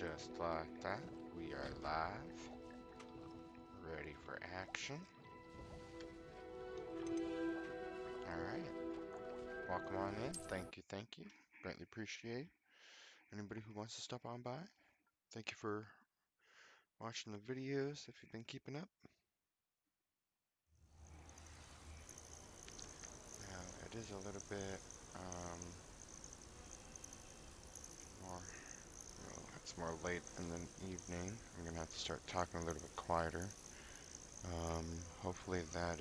Just like that, we are live, ready for action. Alright, welcome on in. Thank you. Greatly appreciate anybody who wants to stop on by. Thank you for watching the videos if you've been keeping up. Now, it is a little bit it's more late in the evening. I'm gonna have to start talking a little bit quieter. Hopefully that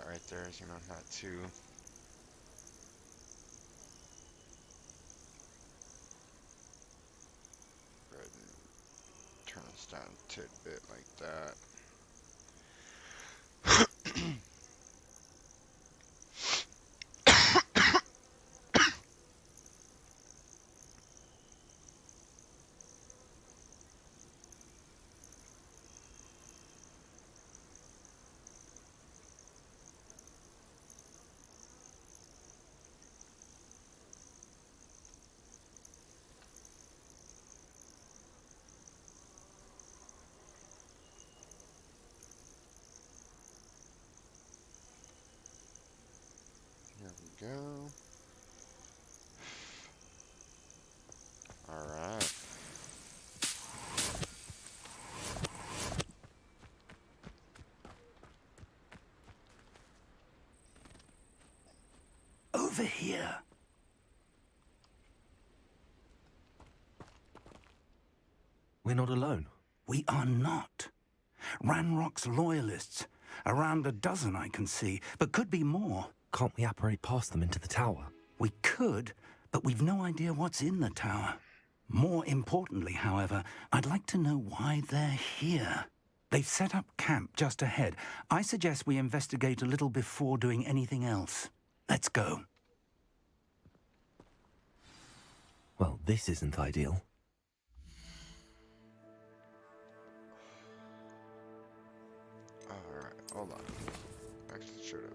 right there is, not too red, and turn this down a tidbit like that. Here we go. Alright. Over here. We're not alone. We are not. Ranrock's loyalists. Around a dozen I can see, but could be more. Can't we apparate past them into the tower? We could, but we've no idea what's in the tower. More importantly, however, I'd like to know why they're here. They've set up camp just ahead. I suggest we investigate a little before doing anything else. Let's go. Well, this isn't ideal. Alright, hold on. Actually, should have.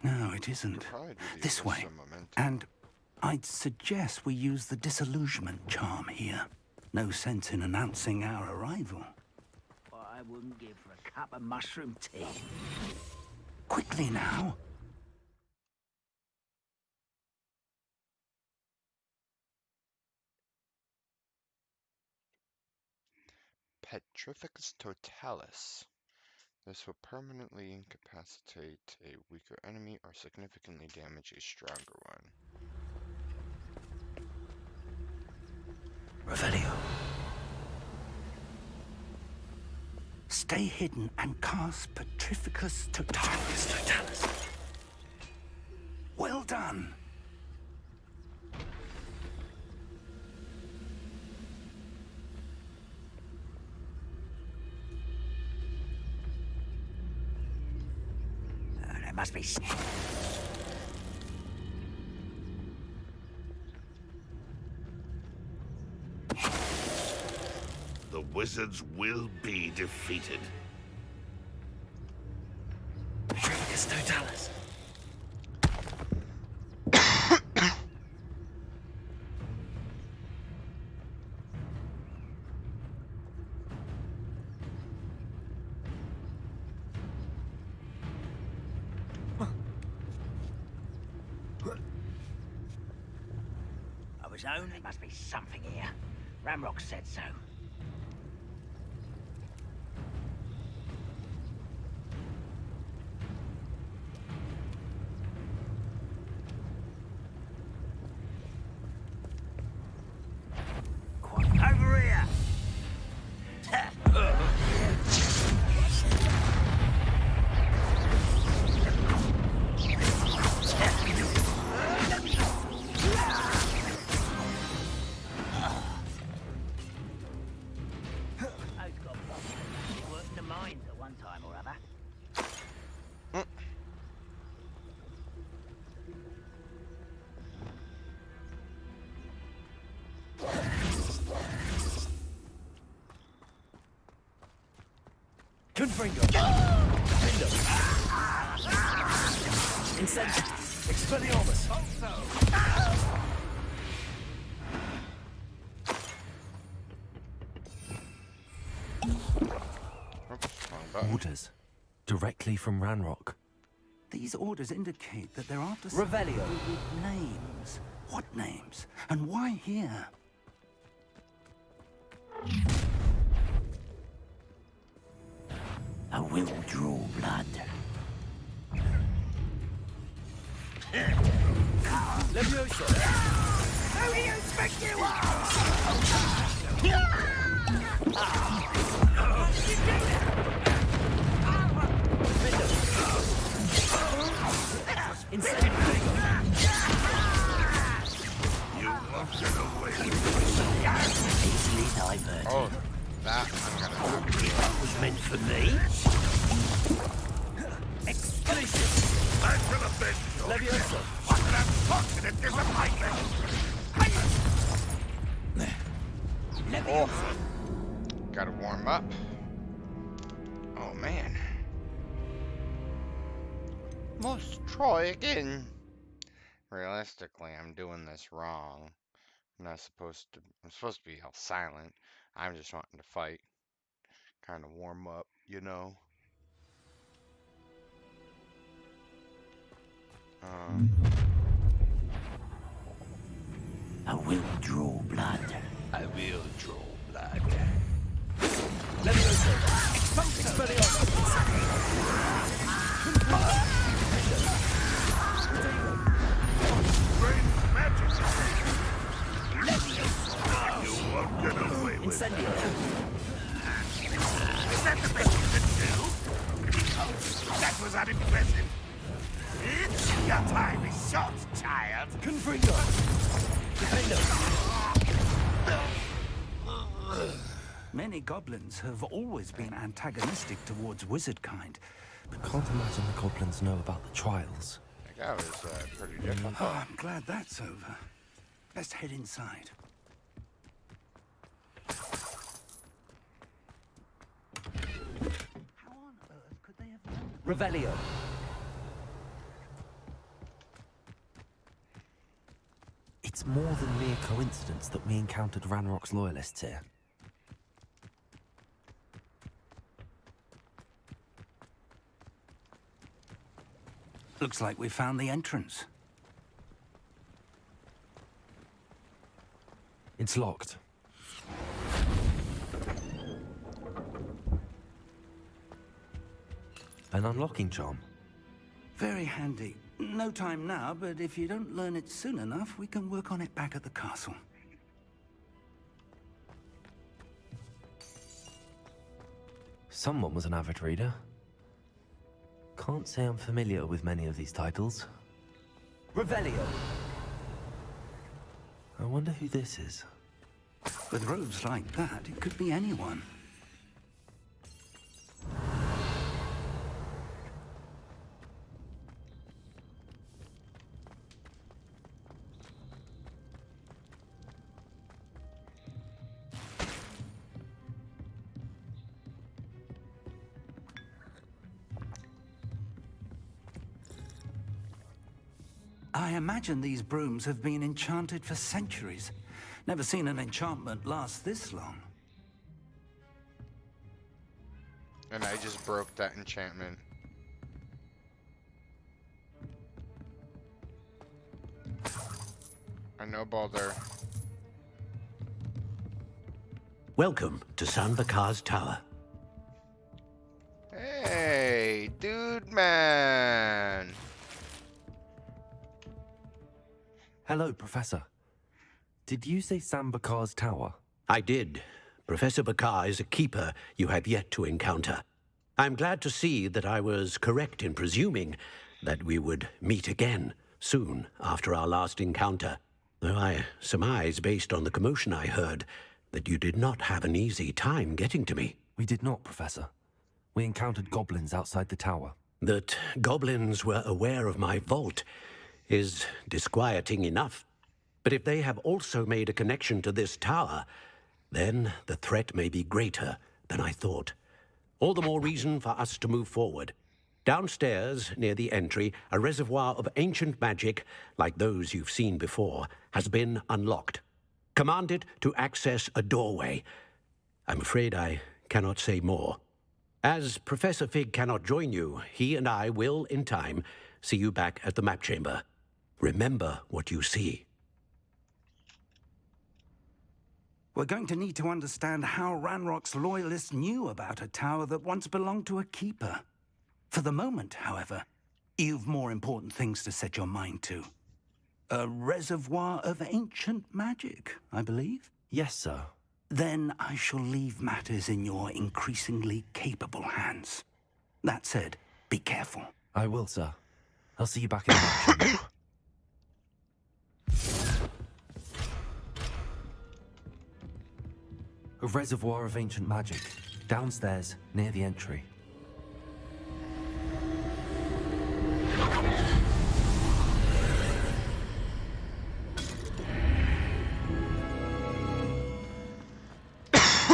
No, it isn't. This way. And I'd suggest we use the disillusionment charm here. No sense in announcing our arrival. What I wouldn't give for a cup of mushroom tea. Quickly now. Petrificus totalis. This will permanently incapacitate a weaker enemy or significantly damage a stronger one. Revelio. Stay hidden and cast Petrificus totalis. Well done. There must be... The wizards will be defeated. Petrificus totalis. There must be something here. Ranrock said so. Over here! Confringo. Incendio. Expelliarmus. Oops, wrong button. Orders. Directly from Ranrock. These orders indicate that they're after Revelio. with names. What names? And why here? I will draw blood. Levioso. Who do you think you are? Incendio. You won't get away. Easily diverted. Oh, that I'm gonna have to do. That was meant for me. Explosive. I will avenge you. Levioso. What an unfortunate disappointment. Oh, gotta warm up. Oh man. Let's try again. Realistically, I'm doing this wrong. I'm supposed to be all silent. I'm just wanting to fight. Kind of warm up, you know. I will draw blood. I will draw blood. Levioso. Expelliarmus. Great magic. You won't get away with that. Incendio. Is that the best you can do? That was unimpressive. Your time is short, child. Confringo. Defendo. Many goblins have always been antagonistic towards wizard kind. Can't imagine the goblins know about the trials. That was pretty difficult. Oh, I'm glad that's over. Let's head inside. How on earth could they have known? Revelio. It's more than mere coincidence that we encountered Ranrock's loyalists here. Looks like we found the entrance. It's locked. An unlocking charm. Very handy. No time now, but if you don't learn it soon enough, we can work on it back at the castle. Someone was an avid reader. Can't say I'm familiar with many of these titles. Revelio. I wonder who this is. With robes like that, it could be anyone. I imagine these brooms have been enchanted for centuries. Never seen an enchantment last this long. And I just broke that enchantment. I know, Baldur. Welcome to San Bakar's Tower. Hey, dude, man. Hello, Professor. Did you say Sam Bakar's tower? I did. Professor Bakar is a keeper you have yet to encounter. I'm glad to see that I was correct in presuming that we would meet again soon after our last encounter, though I surmise, based on the commotion I heard, that you did not have an easy time getting to me. We did not, Professor. We encountered goblins outside the tower. That goblins were aware of my vault is disquieting enough. But if they have also made a connection to this tower, then the threat may be greater than I thought. All the more reason for us to move forward. Downstairs, near the entry, a reservoir of ancient magic, like those you've seen before, has been unlocked. Command it to access a doorway. I'm afraid I cannot say more. As Professor Fig cannot join you, he and I will, in time, see you back at the map chamber. Remember what you see. We're going to need to understand how Ranrock's loyalists knew about a tower that once belonged to a keeper. For the moment, however, you've more important things to set your mind to. A reservoir of ancient magic, I believe? Yes, sir. Then I shall leave matters in your increasingly capable hands. That said, be careful. I will, sir. I'll see you back in the match. A reservoir of ancient magic. Downstairs, near the entry.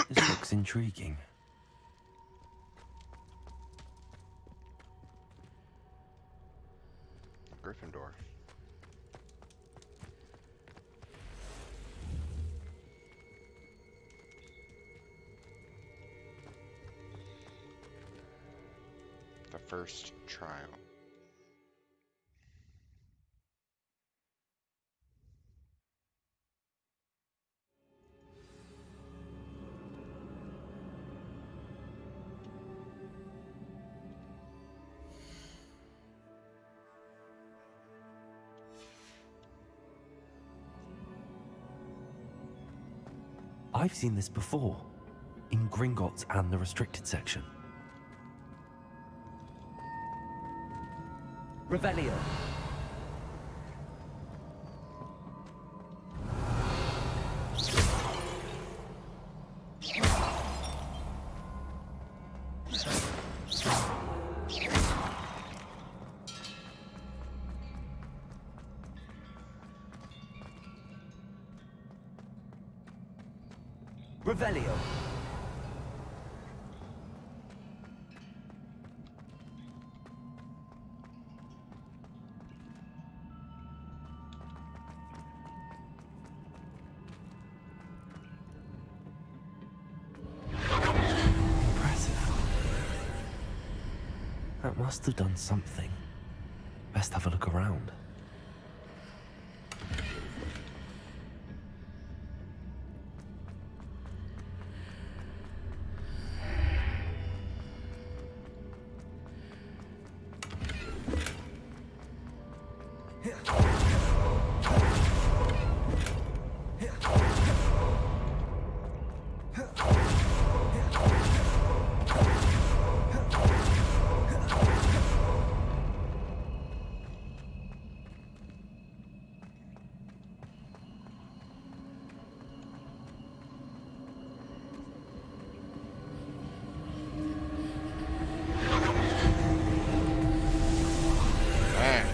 This looks intriguing. Gryffindor. The first trial. I've seen this before, in Gringotts and the restricted section. Revelio. Revelio. Impressive. That must have done something. Best have a look around.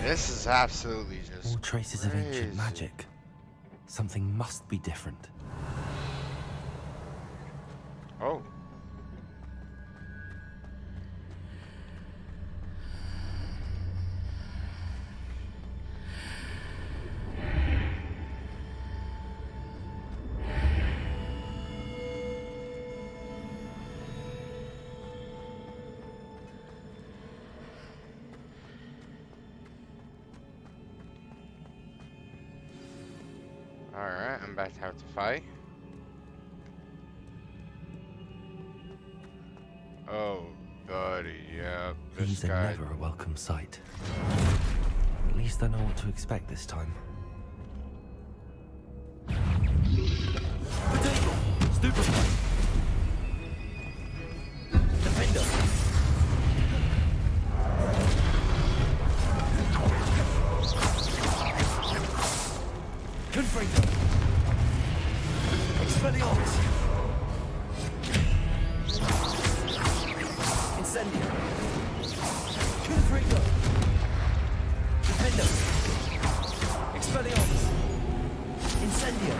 This is absolutely just More traces of ancient crazy. magic. Something must be different. Oh. Alright, I'm about to have to fight. Oh, buddy, yeah. This These are guy. never a welcome sight. At least I know what to expect this time. Potato! Stupefy! Defender! Confringo! Expelliarmus! Incendio! Confringo! Defender! Expelliarmus! Incendio!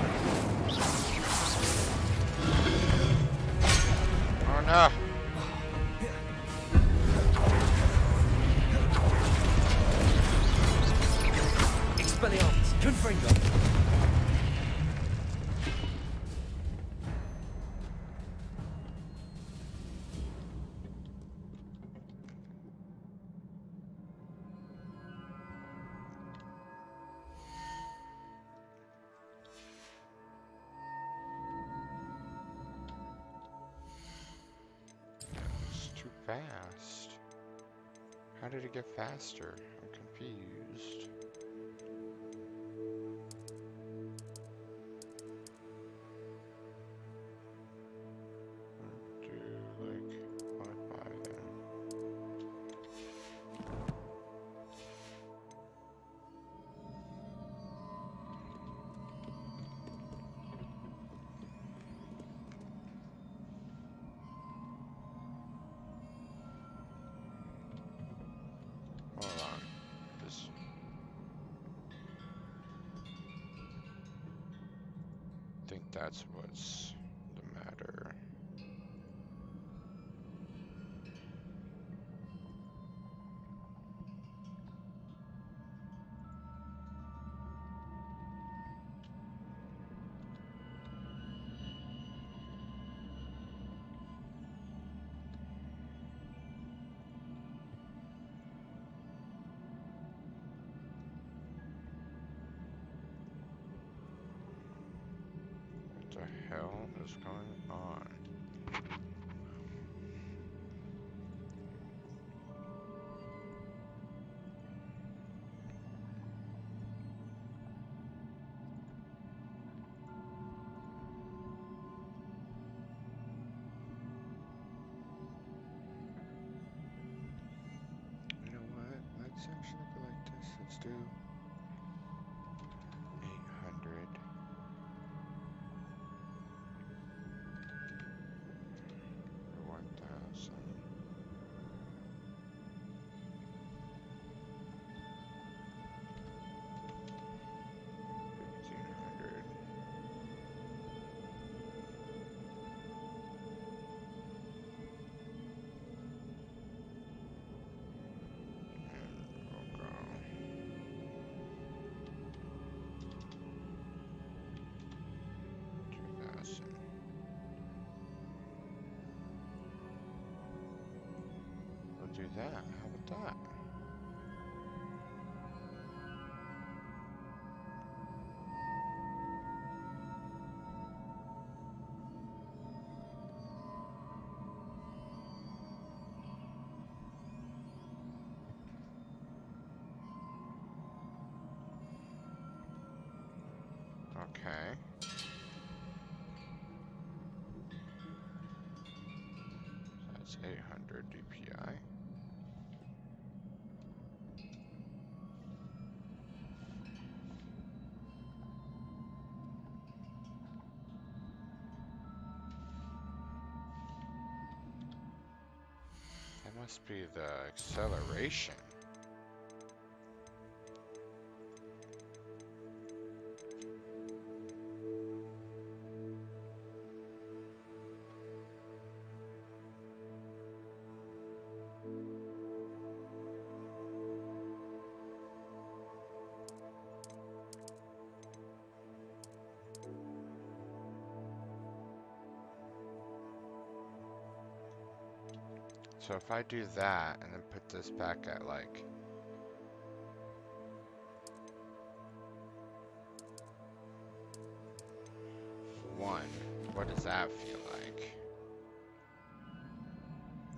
Oh no! How did it get faster? I'm confused. Do like 5 then. Hold on. This. I think that's what's the matter. What the hell is going on? You know what? Let's actually go like this. Let's do 800. Or 1,000. 1,500. And we'll go 2,000. We'll do that. How about that? Okay. That's 800 DPI. That must be the acceleration. So if I do that and then put this back at like 1, what does that feel like?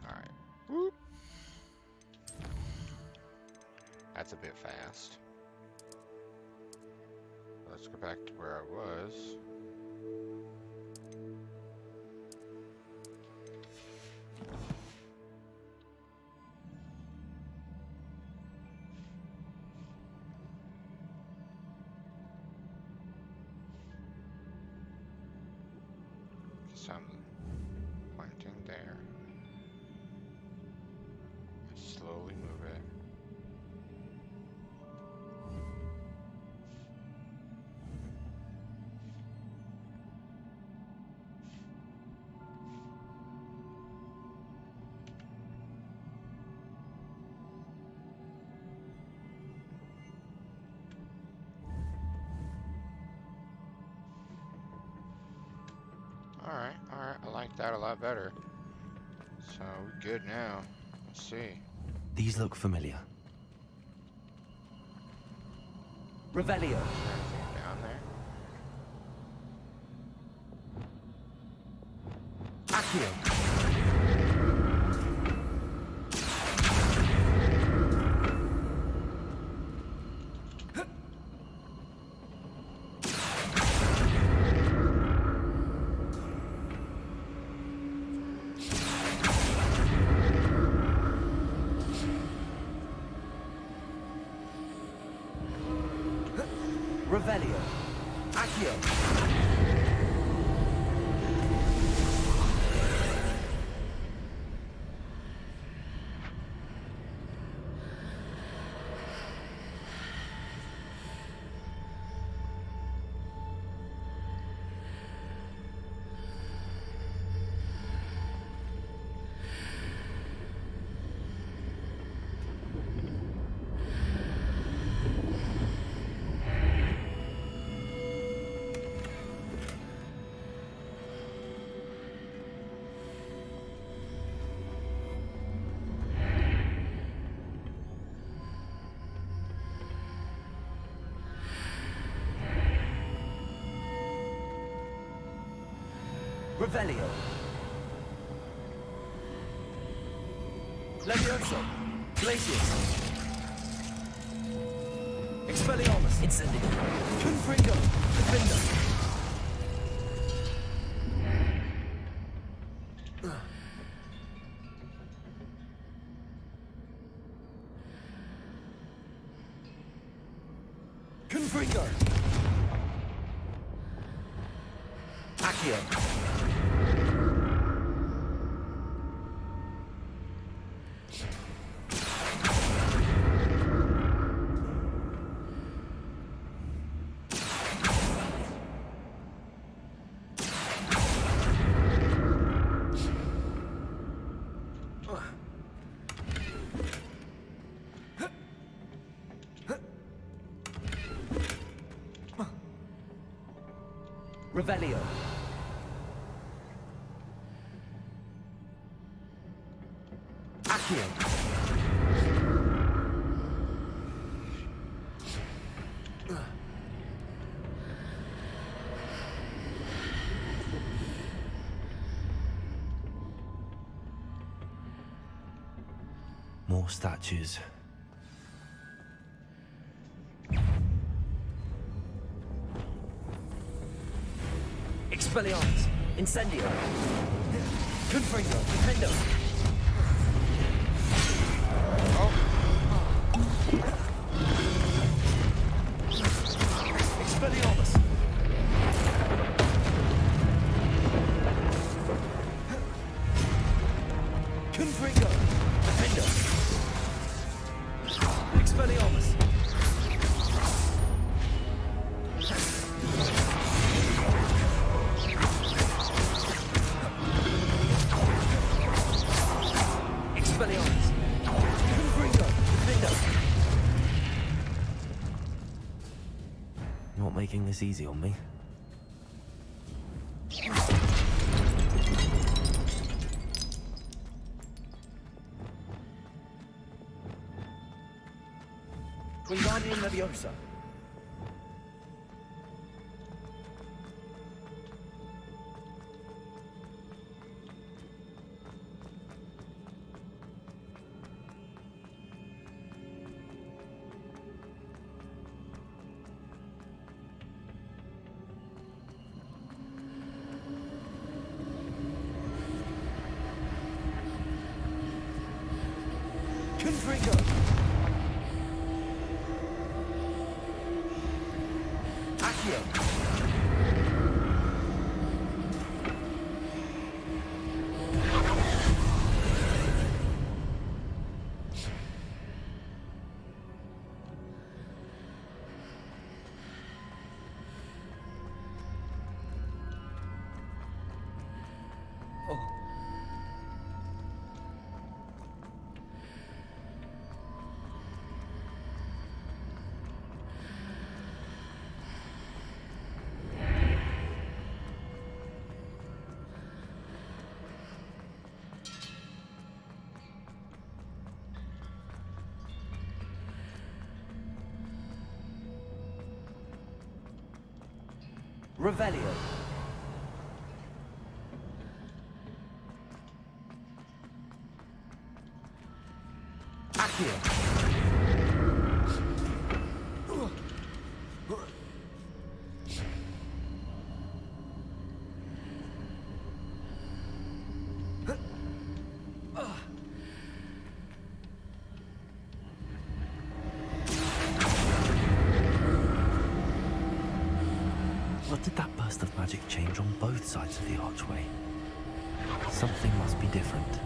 Alright. Whoop. That's a bit fast. Let's go back to where I was. So I'm pointing there. Slowly move it. Alright, I like that a lot better. So we're good now. Let's see. These look familiar. Revelio. Anything down there? Accio. Revelio. Accio. Revelio. Levioso. Glacius. Expelliarmus. Incendio. Confringo. Defender. Confringo. Accio. Revelio. Accio. More statues. Expelliarmus. Incendio. Confringo. Defendo. Expelliarmus. Confringo. Defendo. Expelliarmus. Expelliarmus. Confringo. Defendo. Not making this easy on me. Wingardium Leviosa. Confringo. Accio. Revelio. Accio. burst of magic change on both sides of the archway. Something must be different.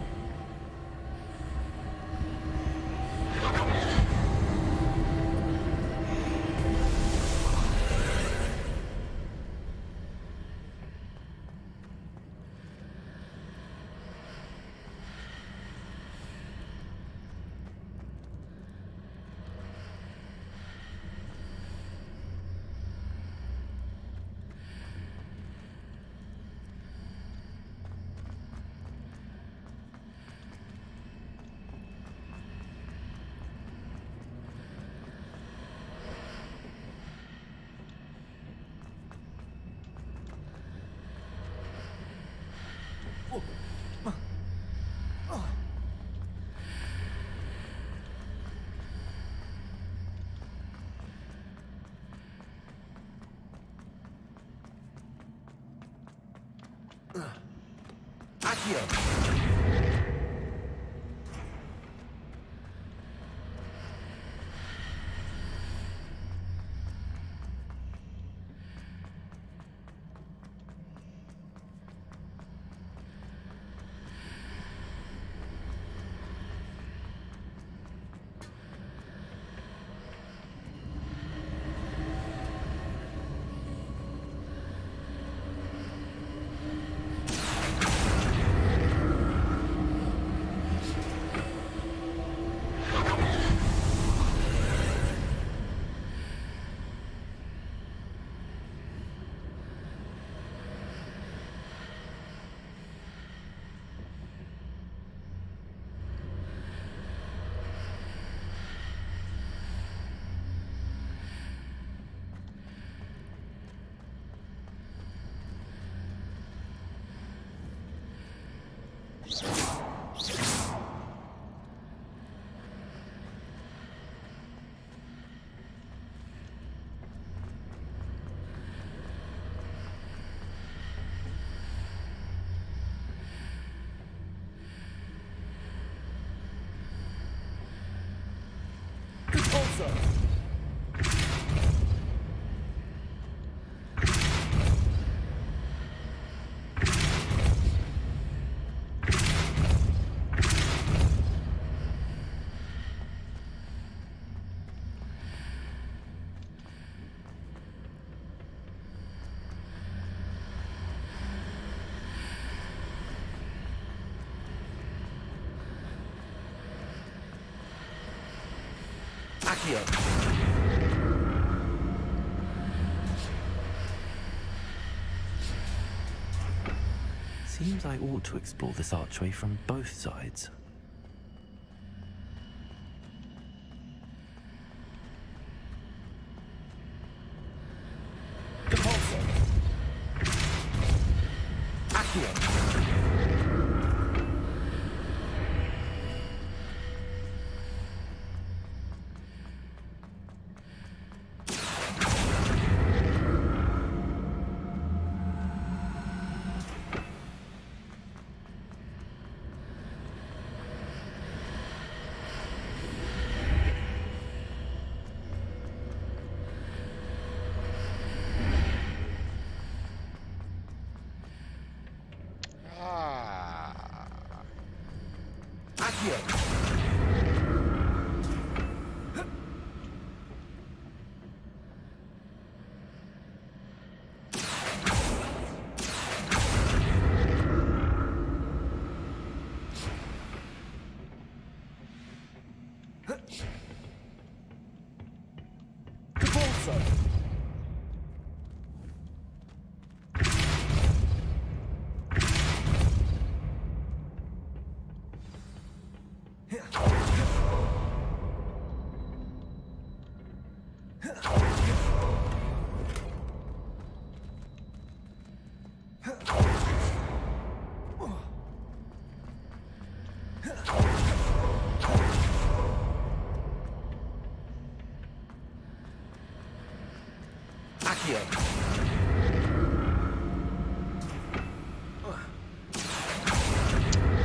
Seems I ought to explore this archway from both sides.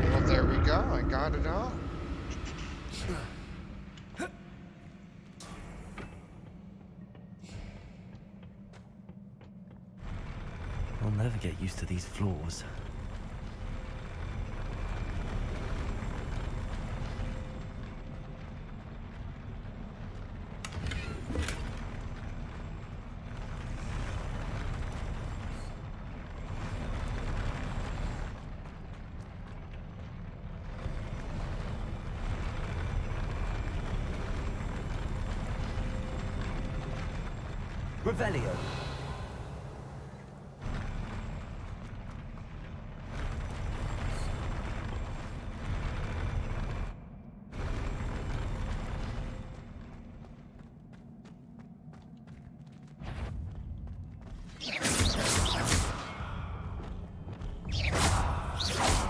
Well, there we go. I got it all. used to these floors. Revelio.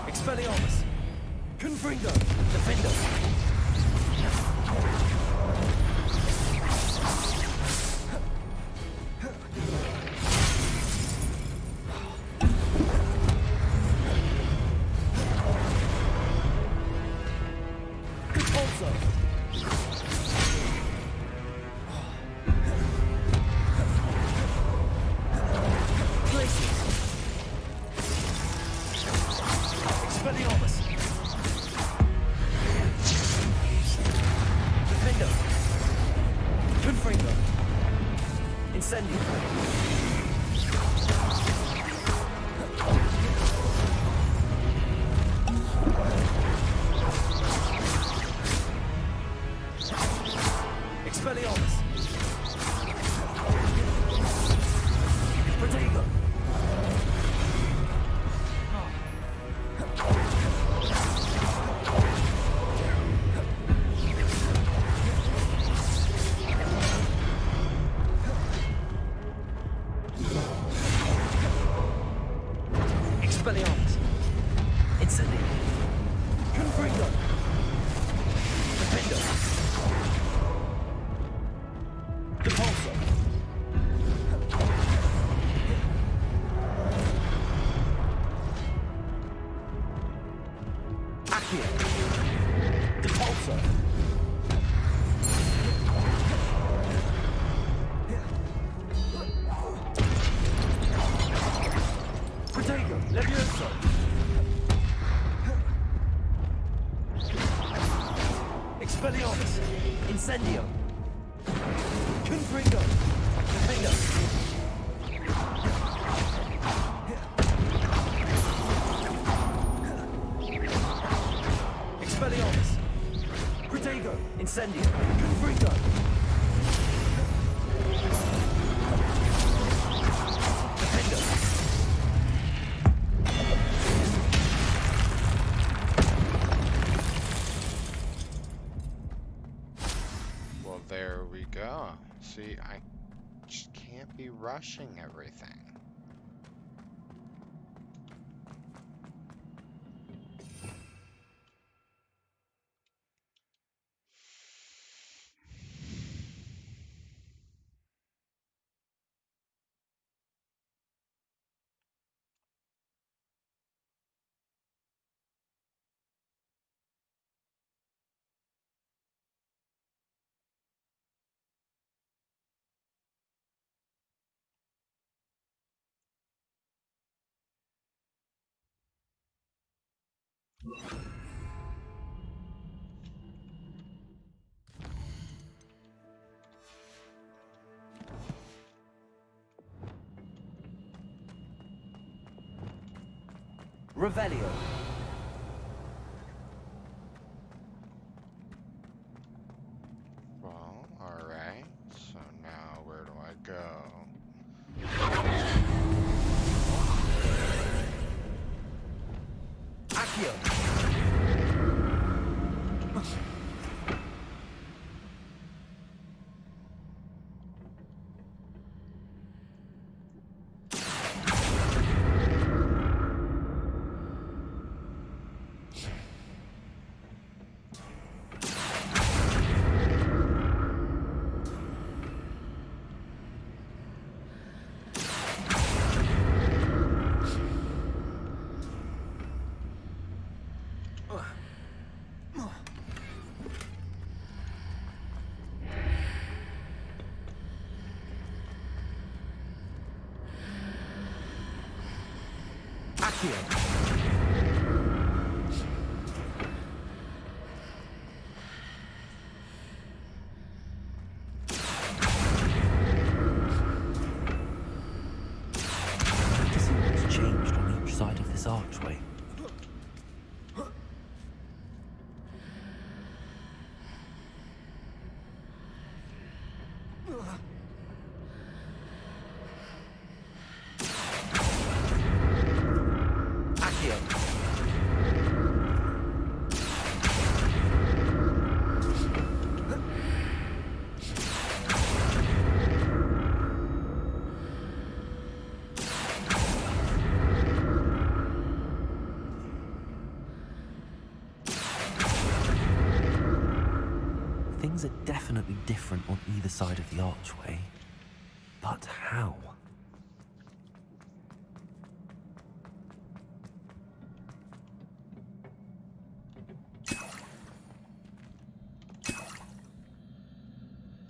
Expelliarmus. Confringo. Defender. Expelliarmus! Defender! Confringo! Incendio! Expelliarmus! Protego! Expelliarmus! Incendio! Confringo! Defender! Depulso! Accio! Depulso! Protego! Levioso! Expelliarmus! Incendio! Confringo! Defender! Expelliarmus! Protego! Incendio! Confringo! Defender! Well, there we go. See, I just can't be rushing everything. Revelio. Well, alright. So now where do I go? Accio. To see what's changed on each side of this archway. Things are definitely different on either side of the archway. But how?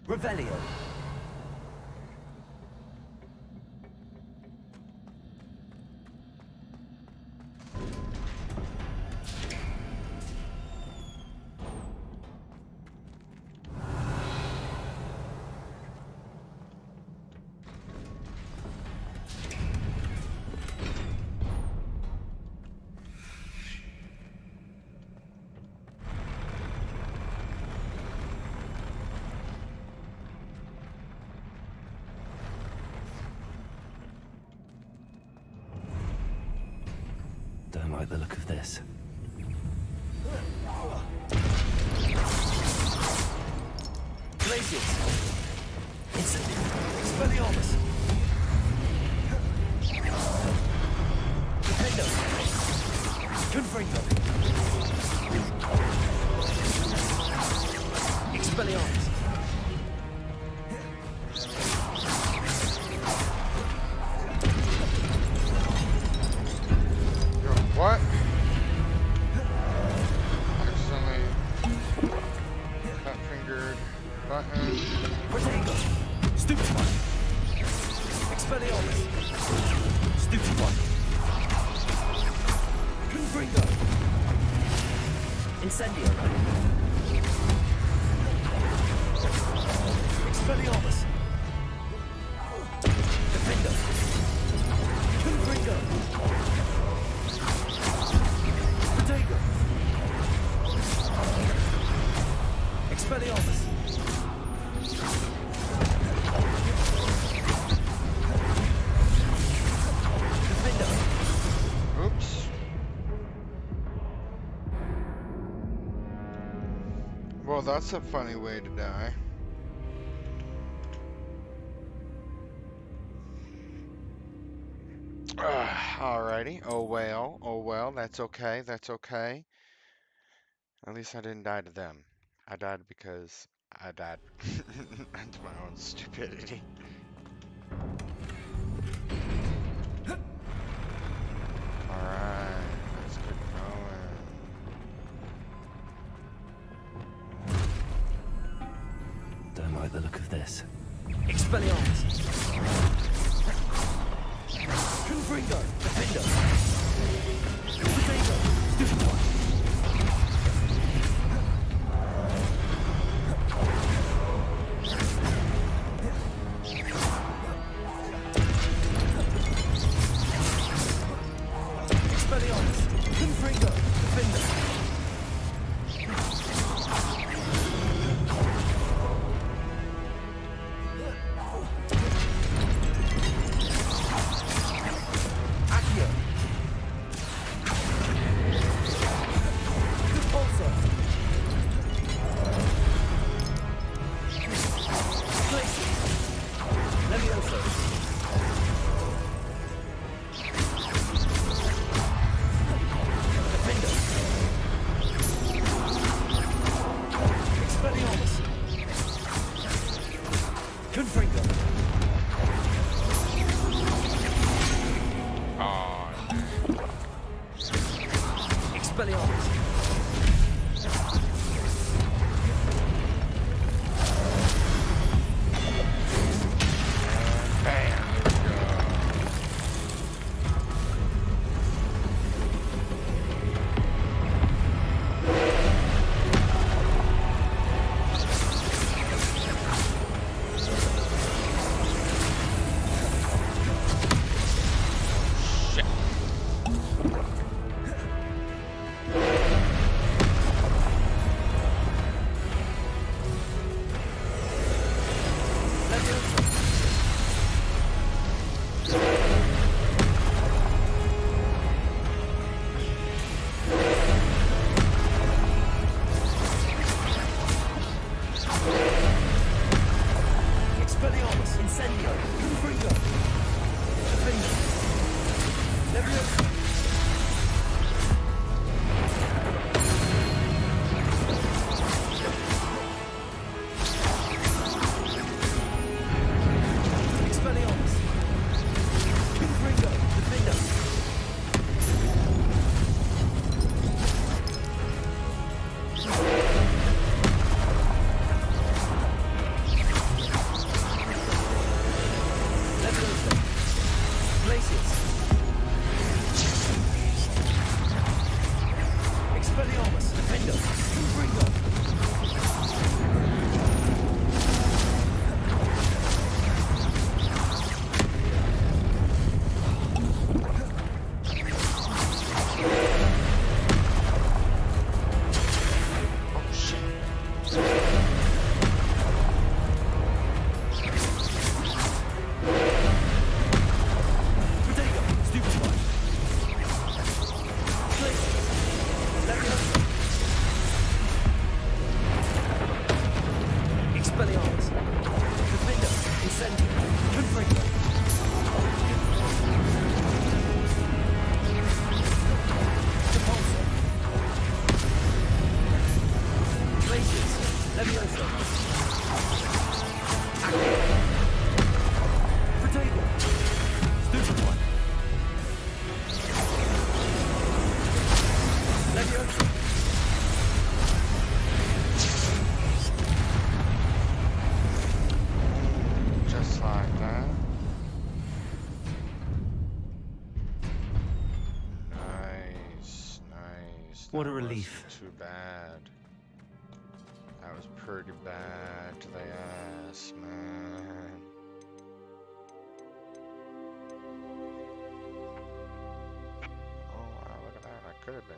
Revelio. Don't like the look of this. Glacius! It's Expelliarmus! Defendo! Confringo! Expelliarmus! What? Accidentally fat fingered button. Protego! Stupefy! Expelliarmus! Stupefy! Confringo! Incendio! Expelliarmus! Defendo! Confringo! Protego! Expelliarmus! Defendo! Oops. Well, that's a funny way to die. Alrighty. Oh well, that's okay, that's okay. At least I didn't die to them. I died because I died to my own stupidity. Alright, let's get going. Don't like the look of this. Expelliarmus! Confringo! Defendo! Protego! Stupefy! Expelliarmus! Confringo! Defendo! Accio! Repulsor! Glacius! Levioso! Defendo! Expelliarmus! Confringo! Oh, Expelliarmus! bam, there we go. What a That wasn't relief. too bad. That was pretty bad to the ass, man. Oh wow, look at that. I could have been.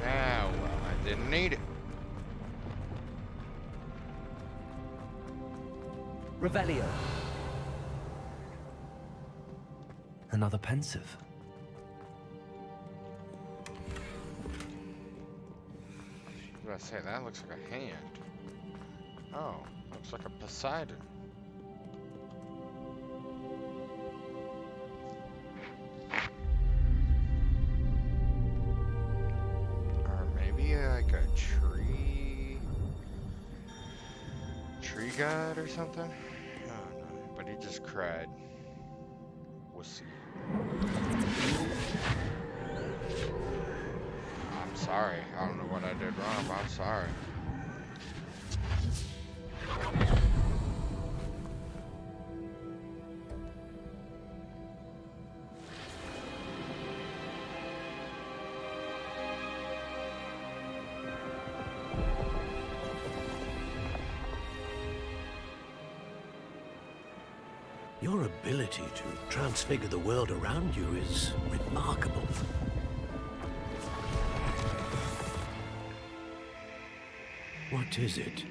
Ah, well, I didn't need it. Revelio. Another pensive. I was gonna say, that looks like a hand. Oh, looks like a Poseidon. Or maybe like a tree god or something? I don't know, but he just cried. Wussy. I'm sorry. I don't know what I did wrong, but I'm sorry. Your ability to transfigure the world around you is remarkable. What is it?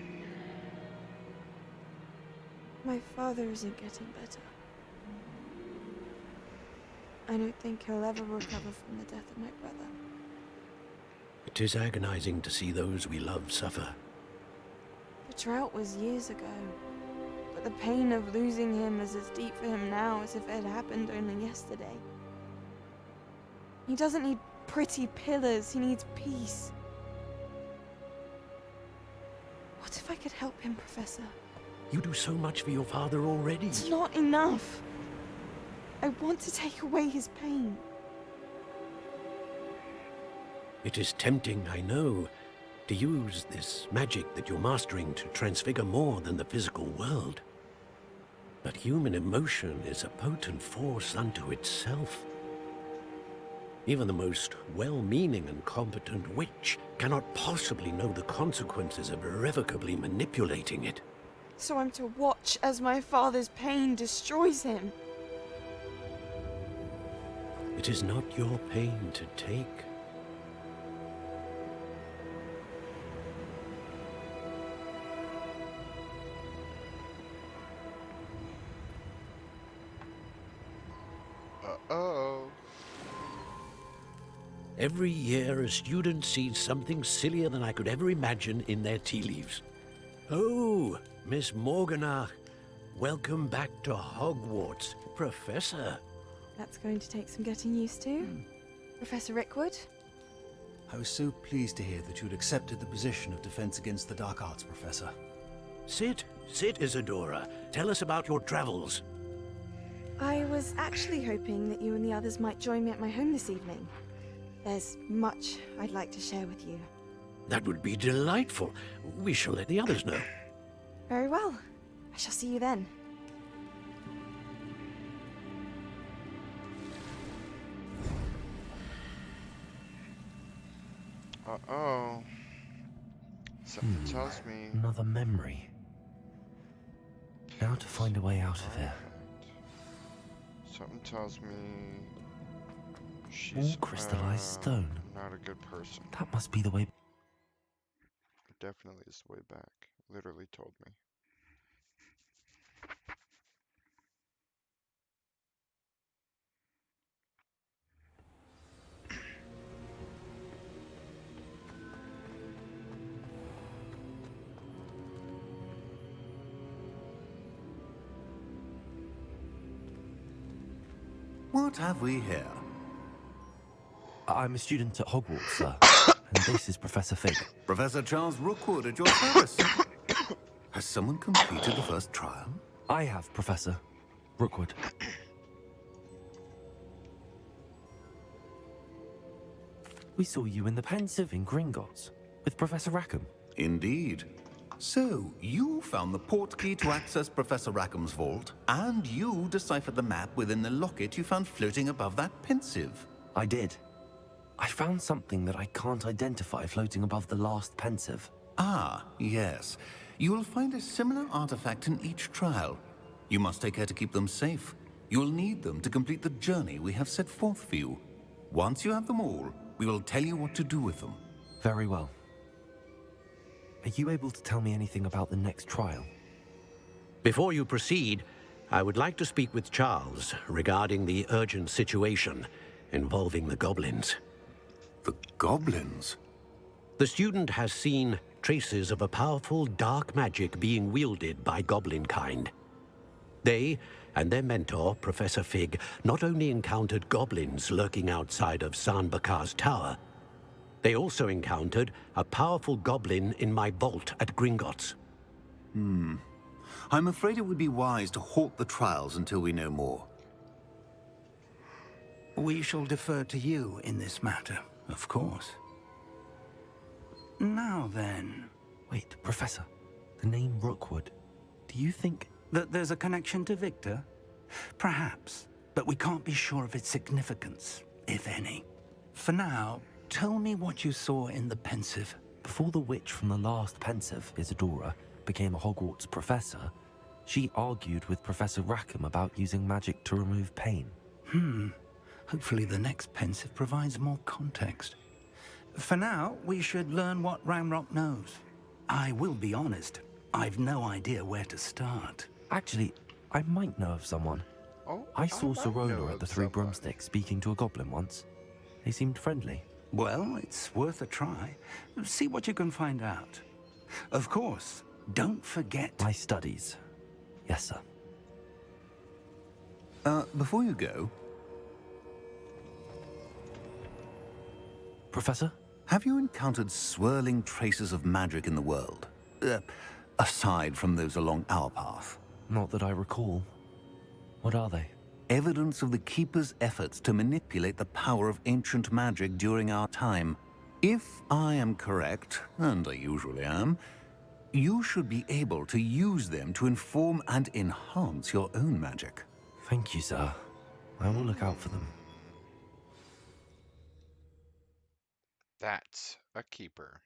My father isn't getting better. I don't think he'll ever recover from the death of my brother. It is agonizing to see those we love suffer. The drought was years ago, but the pain of losing him is as deep for him now as if it had happened only yesterday. He doesn't need pretty pillars, he needs peace. What if I could help him, Professor? You do so much for your father already. It's not enough. I want to take away his pain. It is tempting, I know, to use this magic that you're mastering to transfigure more than the physical world. But human emotion is a potent force unto itself. Even the most well-meaning and competent witch cannot possibly know the consequences of irrevocably manipulating it. So I'm to watch as my father's pain destroys him. It is not your pain to take. Uh-oh. Every year, a student sees something sillier than I could ever imagine in their tea leaves. Oh, Miss Morganach, welcome back to Hogwarts, Professor. That's going to take some getting used to. Professor Rickwood? I was so pleased to hear that you'd accepted the position of Defense Against the Dark Arts, Professor. Sit, Isadora. Tell us about your travels. I was actually hoping that you and the others might join me at my home this evening. There's much I'd like to share with you. That would be delightful. We shall let the others know. Very well. I shall see you then. Uh-oh. Something tells me... Another memory. Now to find a way out of here. Something tells me... All she's, crystallized stone. not a good person. That must be the way. It definitely is the way back. Literally told me. What have we here? I'm a student at Hogwarts, sir. And this is Professor Fig. Professor Charles Rookwood at your service. Has someone completed the first trial? I have, Professor Rookwood. We saw you in the Pensieve in Gringotts with Professor Rackham. Indeed. So, you found the portkey to access Professor Rackham's vault, and you deciphered the map within the locket you found floating above that Pensieve. I did. I found something that I can't identify floating above the last pensive. Ah, yes. You will find a similar artifact in each trial. You must take care to keep them safe. You will need them to complete the journey we have set forth for you. Once you have them all, we will tell you what to do with them. Very well. Are you able to tell me anything about the next trial? Before you proceed, I would like to speak with Charles regarding the urgent situation involving the goblins. The goblins? The student has seen traces of a powerful dark magic being wielded by goblin kind. They and their mentor, Professor Fig, not only encountered goblins lurking outside of San Bakar's tower, they also encountered a powerful goblin in my vault at Gringotts. I'm afraid it would be wise to halt the trials until we know more. We shall defer to you in this matter, of course. Now then, Wait, Professor. The name Rookwood. Do you think... that there's a connection to Victor? Perhaps, but we can't be sure of its significance, if any. For now, tell me what you saw in the pensive. Before the witch from the last pensive, Isadora, became a Hogwarts professor, she argued with Professor Rackham about using magic to remove pain. Hopefully the next pensive provides more context. For now, we should learn what Ramrock knows. I will be honest, I've no idea where to start. Actually, I might know of someone. Oh, I saw might know Sorona at of the Three someone. Broomsticks speaking to a goblin once. They seemed friendly. Well, it's worth a try. See what you can find out. Of course, don't forget... My studies. Yes, sir. Before you go, Professor? have you encountered swirling traces of magic in the world? Aside from those along our path. Not that I recall. What are they? Evidence of the Keeper's efforts to manipulate the power of ancient magic during our time. If I am correct, and I usually am, you should be able to use them to inform and enhance your own magic. Thank you, sir. I will look out for them. That's a keeper.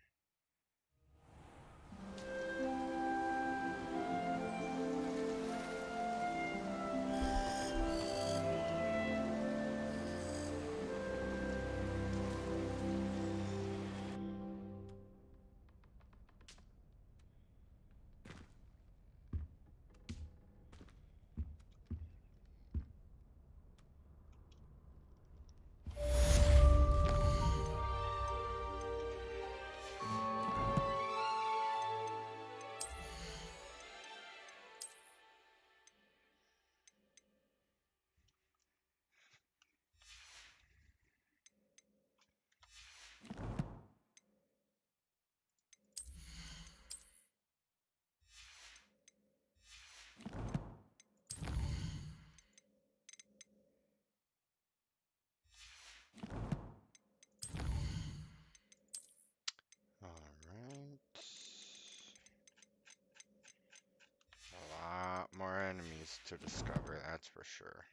Alright. A lot more enemies to discover, that's for sure.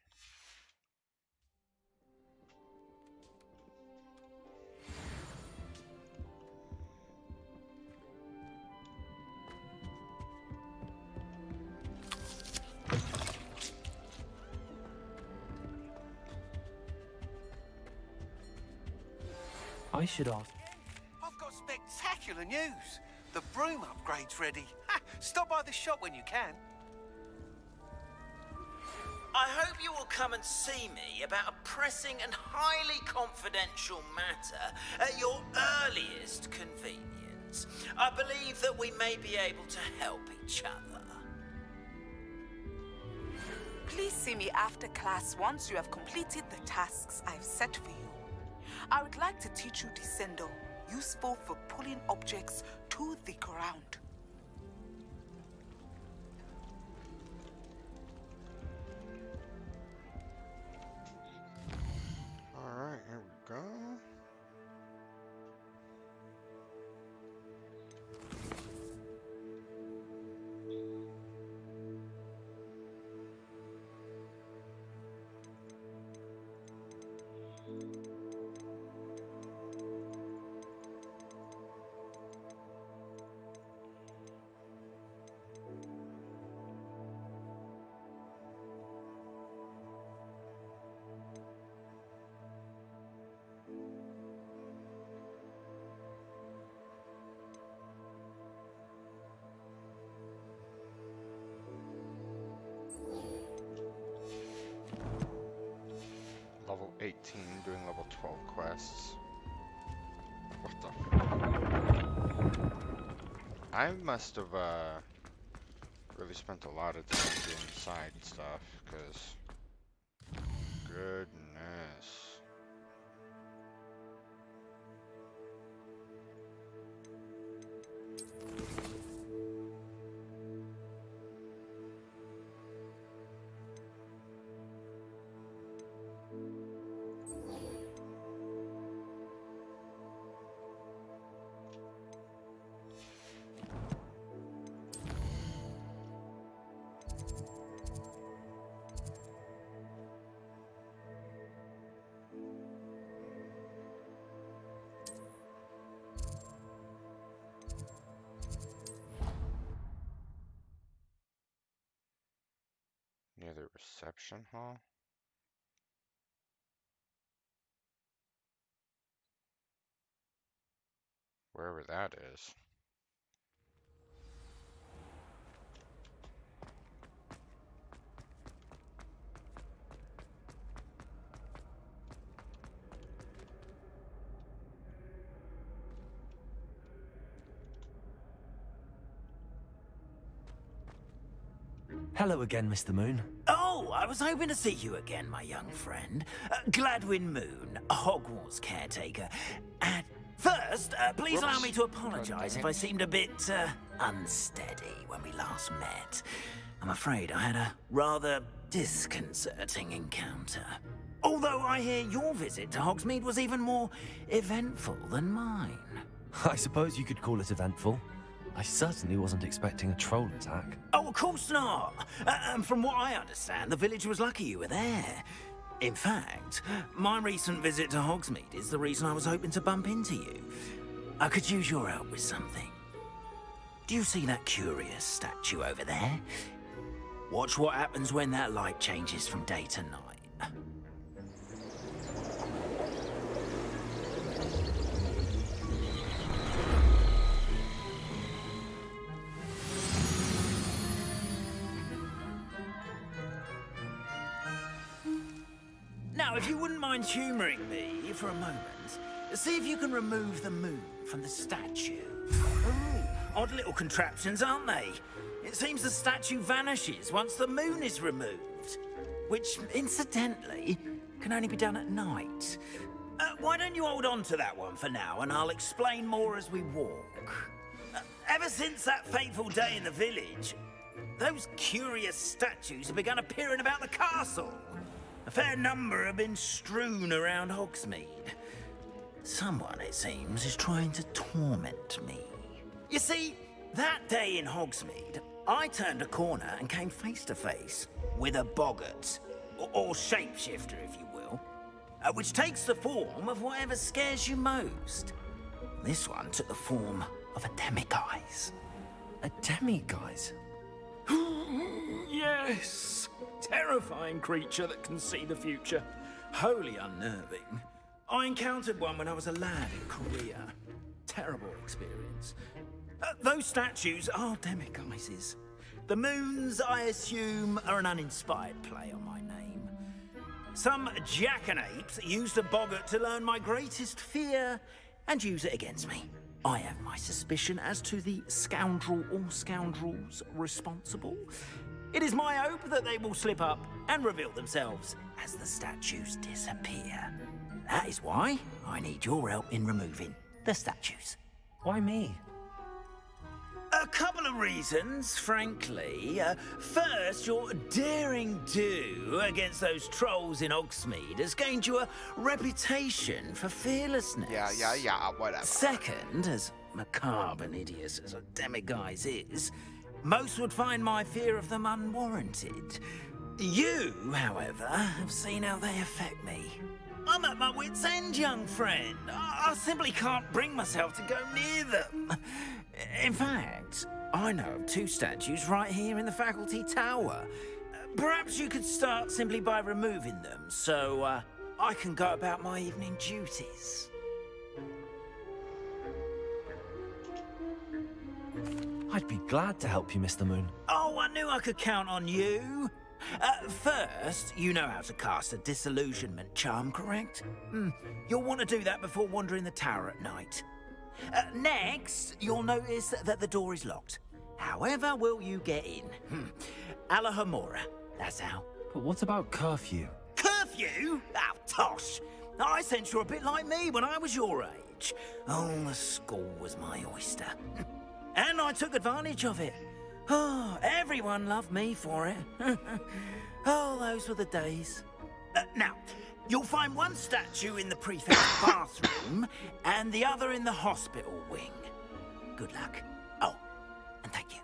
I should ask... I've got spectacular news. The broom upgrade's ready. Ha! Stop by the shop when you can. I hope you will come and see me about a pressing and highly confidential matter at your earliest convenience. I believe that we may be able to help each other. Please see me after class once you have completed the tasks I've set for you. I would like to teach you Descendo, useful for pulling objects to the ground. Alright, here we go. 18 doing level 12 quests. What the f- I must have really spent a lot of time doing side stuff, because goodness. Near the reception hall? Wherever that is. Hello again, Mr. Moon. Oh, I was hoping to see you again, my young friend. Gladwin Moon, Hogwarts caretaker. And first, please allow me to apologize if I seemed a bit unsteady when we last met. I'm afraid I had a rather disconcerting encounter. Although I hear your visit to Hogsmeade was even more eventful than mine. I suppose you could call it eventful. I certainly wasn't expecting a troll attack. Oh, of course not. And from what I understand, the village was lucky you were there. In fact, my recent visit to Hogsmeade is the reason I was hoping to bump into you. I could use your help with something. Do you see that curious statue over there? Watch what happens when that light changes from day to night. Now, if you wouldn't mind humouring me for a moment, see if you can remove the moon from the statue. Ooh, odd little contraptions, aren't they? It seems the statue vanishes once the moon is removed. Which, incidentally, can only be done at night. Why don't you hold on to that one for now, and I'll explain more as we walk. Ever since that fateful day in the village, those curious statues have begun appearing about the castle. A fair number have been strewn around Hogsmeade. Someone, it seems, is trying to torment me. You see, that day in Hogsmeade, I turned a corner and came face to face with a boggart, or shapeshifter, if you will, which takes the form of whatever scares you most. This one took the form of a demiguise. A demiguise? Yes! Terrifying creature that can see the future. Wholly unnerving. I encountered one when I was a lad in Korea. Terrible experience. Those statues are demiguises. The moons, I assume, are an uninspired play on my name. Some jackanapes used a boggart to learn my greatest fear and use it against me. I have my suspicion as to the scoundrel or scoundrels responsible. It is my hope that they will slip up and reveal themselves as the statues disappear. That is why I need your help in removing the statues. Why me? A couple of reasons, frankly. First, your daring do against those trolls in Hogsmeade has gained you a reputation for fearlessness. Yeah, whatever. Second, as macabre and hideous as a demiguise is, most would find my fear of them unwarranted. You, however, have seen how they affect me. I'm at my wit's end, young friend. I simply can't bring myself to go near them. In fact, I know of two statues right here in the faculty tower. Perhaps you could start simply by removing them, so I can go about my evening duties. I'd be glad to help you, Mr. Moon. Oh, I knew I could count on you. First, you know how to cast a disillusionment charm, correct? You'll want to do that before wandering the tower at night. Next, you'll notice that the door is locked. However will you get in? Alahomora, that's how. But what about curfew? Curfew? Oh, tosh. I sense you're a bit like me when I was your age. Oh, the school was my oyster. And I took advantage of it. Oh, everyone loved me for it. Oh, those were the days. Now, you'll find one statue in the prefect's bathroom and the other in the hospital wing. Good luck. Oh, and thank you.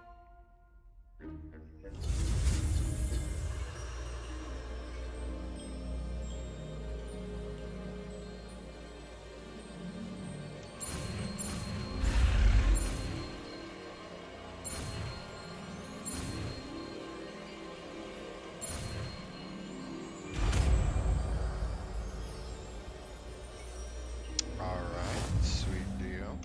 Alright, sweet deal.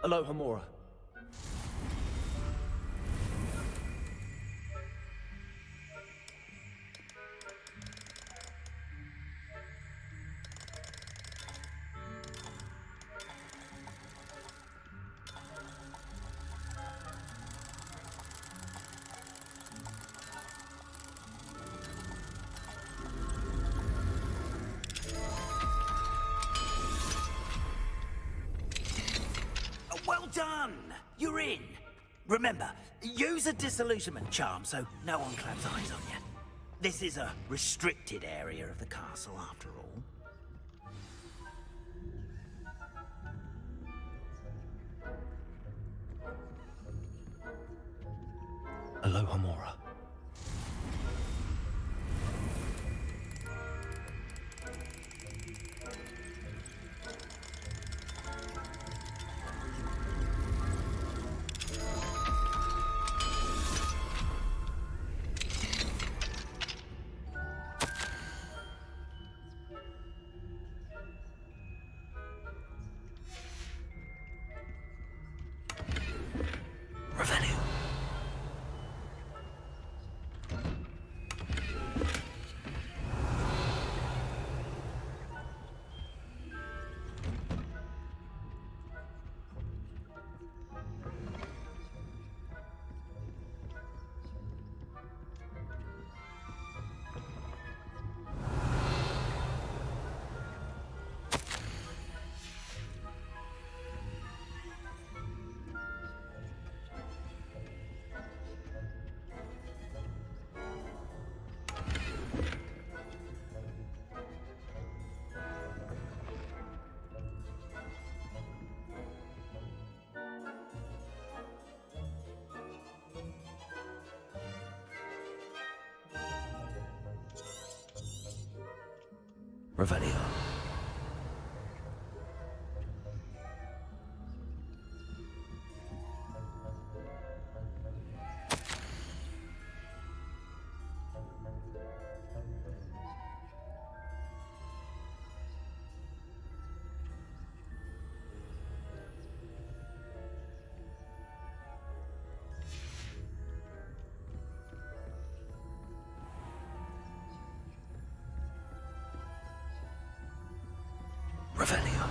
Alohomora. Well done! You're in. Remember, use a disillusionment charm so no one claps eyes on you. This is a restricted area of the castle, after all. Alohomora. Revelio. Revelio. Revelio.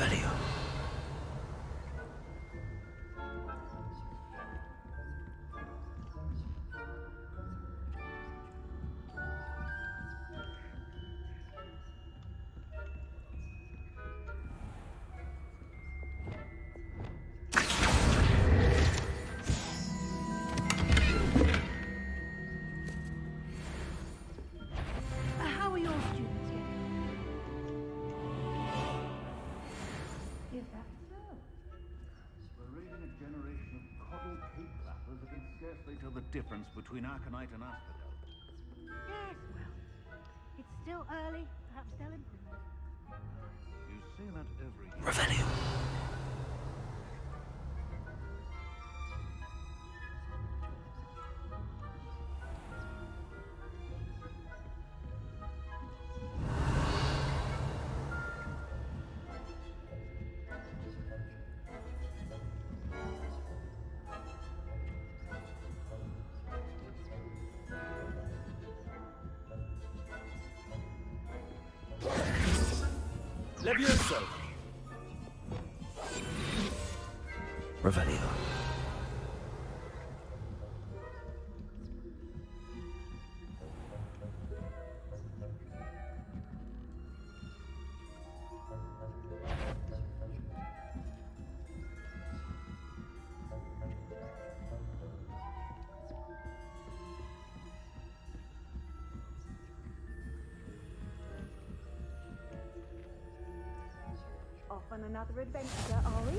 Revelio. How are your students getting? Is that so? We're raising a generation of coddled cake clappers who can scarcely tell the difference between aconite and asphodel. Yes, well, it's still early. Perhaps they'll improve. You say that every year. Revelio. Levioso. Revelio. Off on another adventure, are we?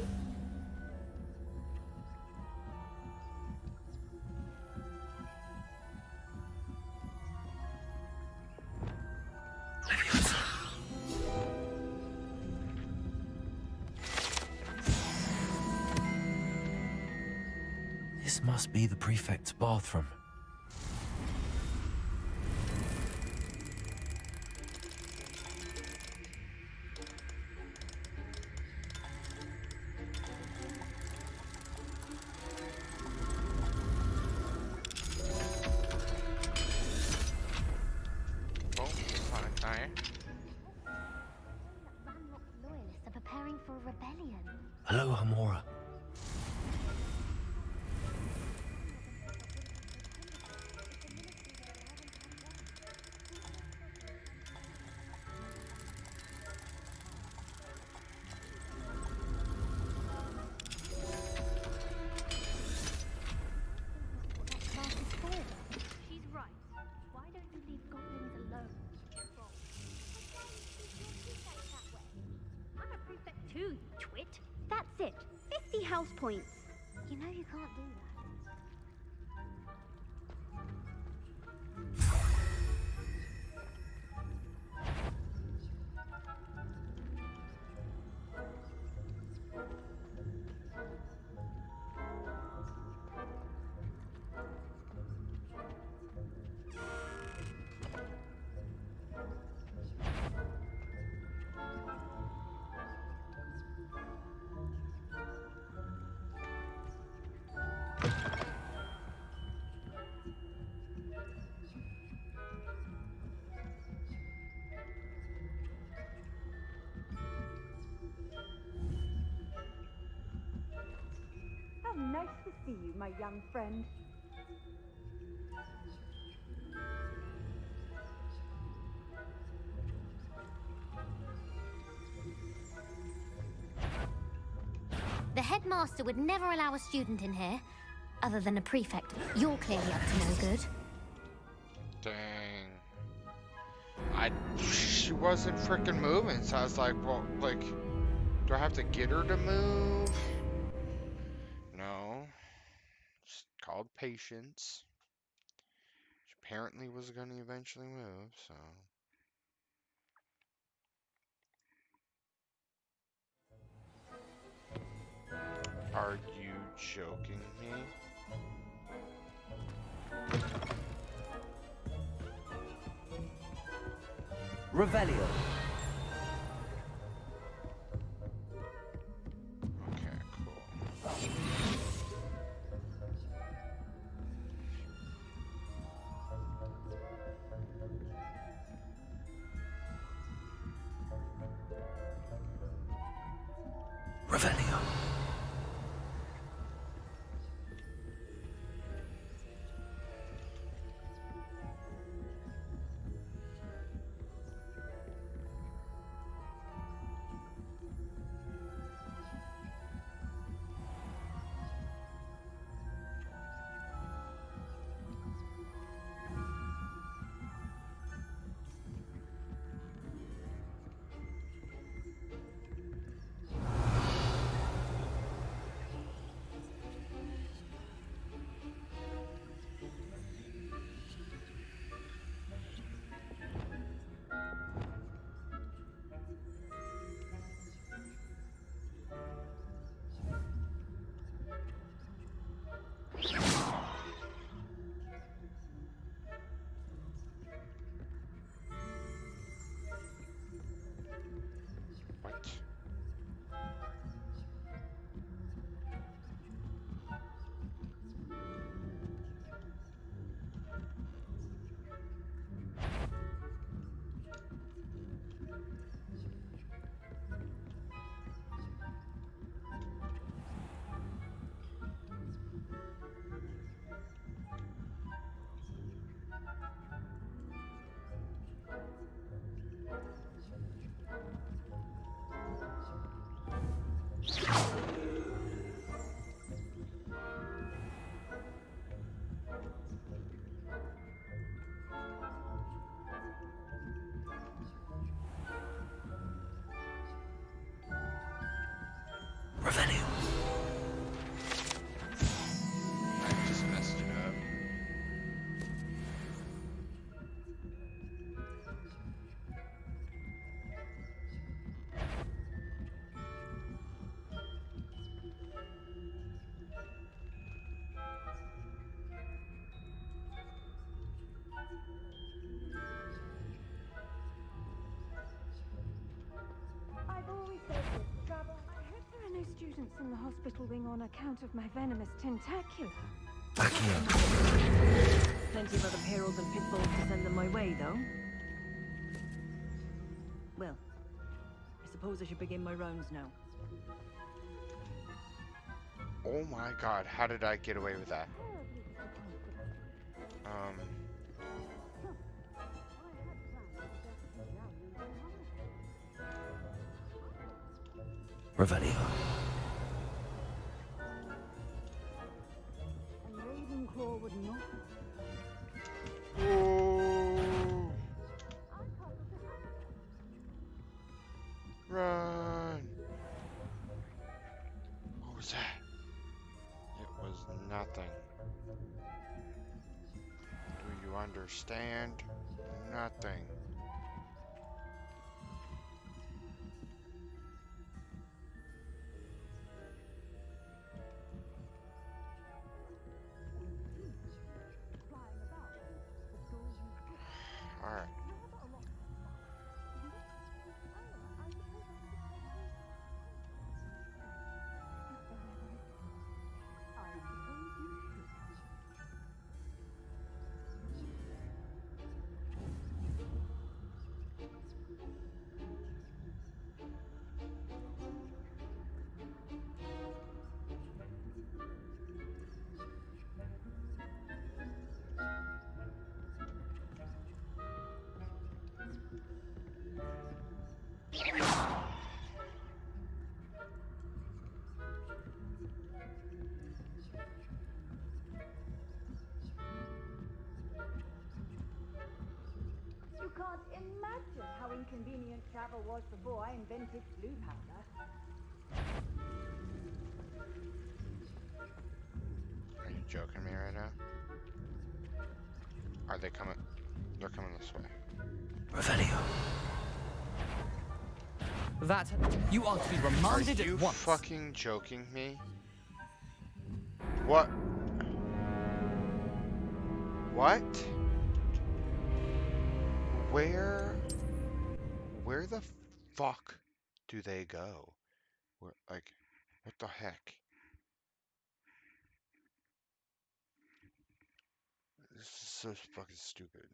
This must be the prefect's bathroom. Oh, Sonic Tire. Loyalists are preparing for a rebellion. Hello, Hamora. She's right. Why don't you leave goblins alone? Troll. I'm a prefect too, you twit. That's it. 50 house points. You know you can't do that. How nice to see you, my young friend. The headmaster would never allow a student in here, other than a prefect. You're clearly up to no good. Dang. She wasn't freaking moving, so I was like, well, like, do I have to get her to move? No. It's called patience. She apparently was going to eventually move, so. Are you joking me? Revelio. Okay, cool. Revelio. What? Revelio. I just messed it up. I've always said that travel. I hope there are no students in the hospital wing on account of my venomous tentacula. Plenty of other perils and pitfalls to send them my way, though. Well, I suppose I should begin my rounds now. Oh my god, how did I get away with that? Revelio. And Ravenclaw would not. Ooh. Run! What was that? It was nothing. Do you understand? Nothing. Alright. You can't imagine how inconvenient travel was before I invented blue powder. Are you joking me right now? Are they coming? They're coming this way. Revelio. That you are to be reminded Are you at once. fucking joking me? What? What? Where the fuck do they go? Where, like, what the heck? This is so fucking stupid.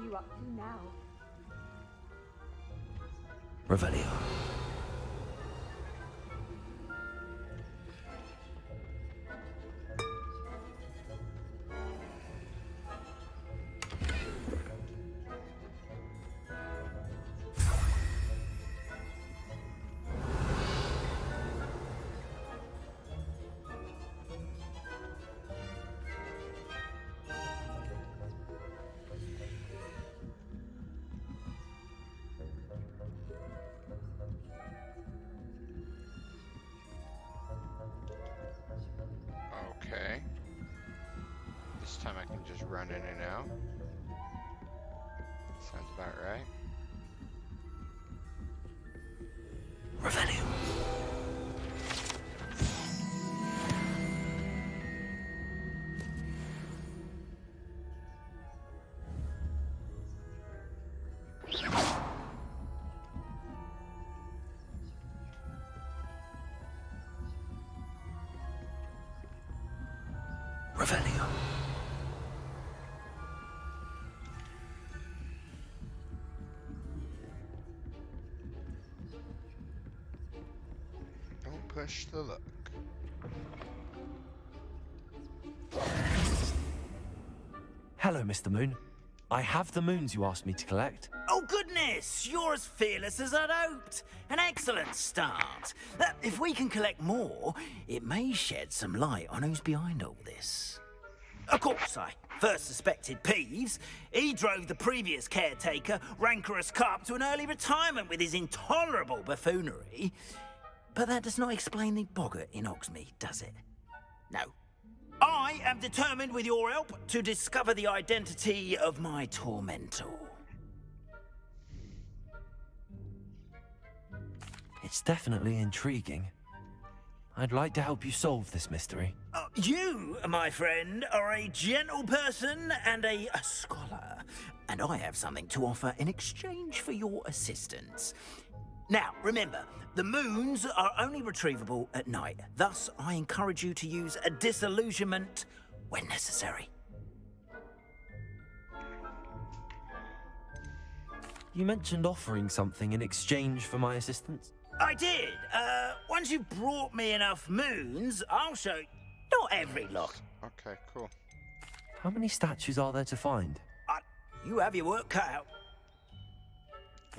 you up to now? Revelio. Okay. This time I can just run in and out. Sounds about right. Revelio. Revelio. Don't push the luck. Hello, Mr. Moon. I have the moons you asked me to collect. Oh, goodness! You're as fearless as I'd hoped. An excellent start. If we can collect more, it may shed some light on who's behind all this. Of course, I first suspected Peeves. He drove the previous caretaker, Rancorous Carp, to an early retirement with his intolerable buffoonery. But that does not explain the boggart in Hogsmeade, does it? No. I am determined, with your help, to discover the identity of my tormentor. It's definitely intriguing. I'd like to help you solve this mystery. You, my friend, are a gentle person and a scholar, and I have something to offer in exchange for your assistance. Now, remember, the moons are only retrievable at night. Thus, I encourage you to use a disillusionment when necessary. You mentioned offering something in exchange for my assistance? I did. Once you've brought me enough moons, I'll show you. Not every lot. Okay, cool. How many statues are there to find? You have your work cut out.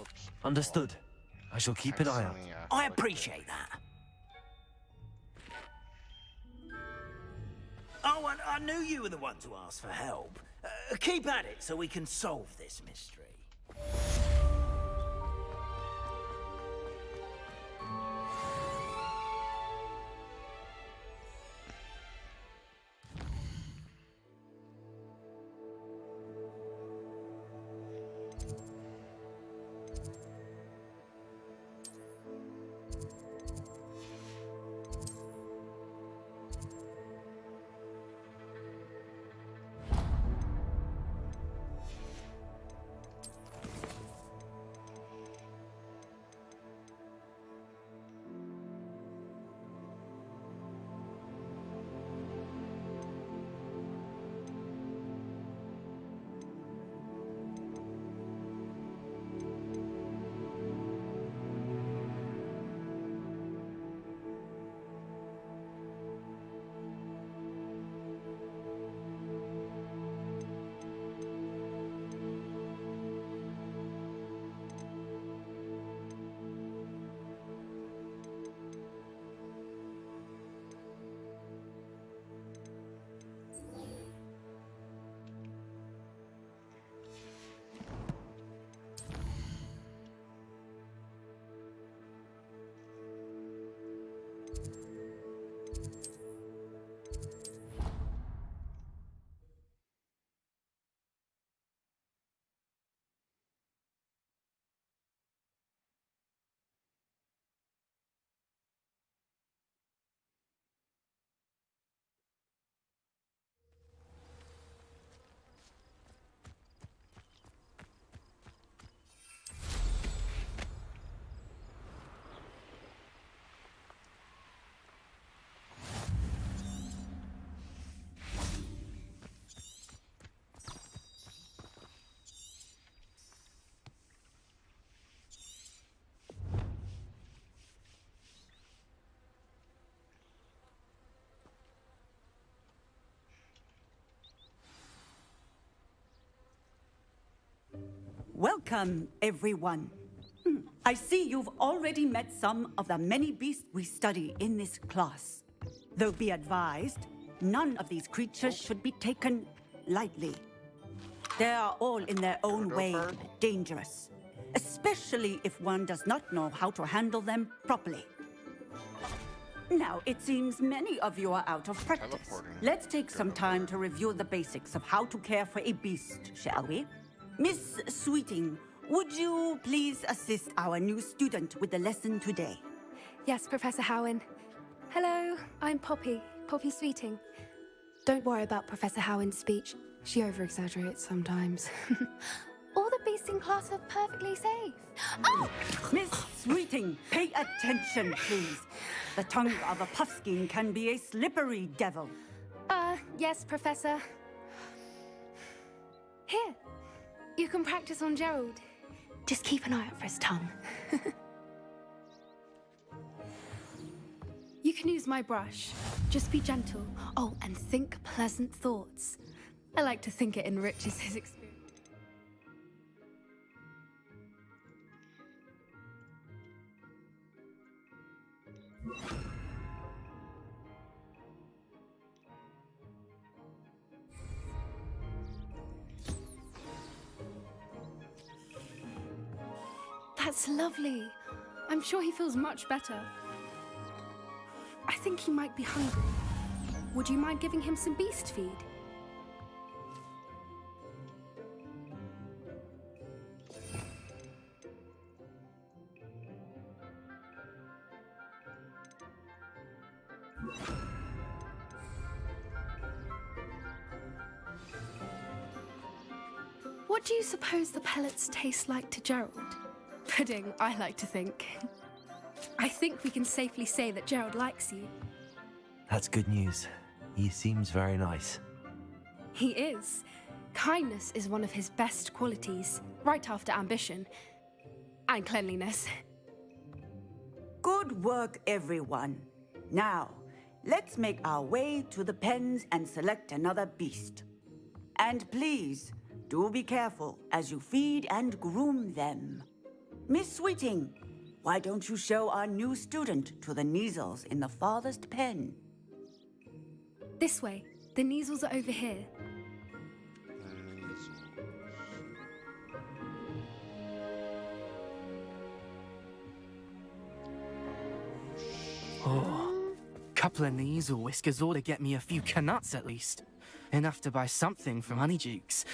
Oops. Understood. I shall keep an eye out. I appreciate that. Oh, and I knew you were the one to ask for help. Keep at it so we can solve this mystery. Welcome, everyone. I see you've already met some of the many beasts we study in this class. Though be advised, none of these creatures should be taken lightly. They are all in their own way dangerous, especially if one does not know how to handle them properly. Now, it seems many of you are out of practice. Let's take some time to review the basics of how to care for a beast, shall we? Miss Sweeting, would you please assist our new student with the lesson today? Yes, Professor Howen. Hello, I'm Poppy Sweeting. Don't worry about Professor Howen's speech. She over-exaggerates sometimes. All the beasts in class are perfectly safe. Oh! Miss Sweeting, pay attention, please. The tongue of a puffskein can be a slippery devil. Yes, Professor. Here, you can practice on Gerald. Just keep an eye out for his tongue. You can use my brush. Just be gentle. Oh, and think pleasant thoughts. I like to think it enriches his experience. That's lovely. I'm sure he feels much better. I think he might be hungry. Would you mind giving him some beast feed? What do you suppose the pellets taste like to Gerald? Pudding, I like to think. I think we can safely say that Gerald likes you. That's good news. He seems very nice. He is. Kindness is one of his best qualities, right after ambition and cleanliness. Good work, everyone. Now, let's make our way to the pens and select another beast. And please, do be careful as you feed and groom them. Miss Sweeting, why don't you show our new student to the Neasels in the farthest pen? This way. The Neasels are over here. Oh, couple of Neasel whiskers ought to get me a few canuts at least. Enough to buy something from Honeydukes.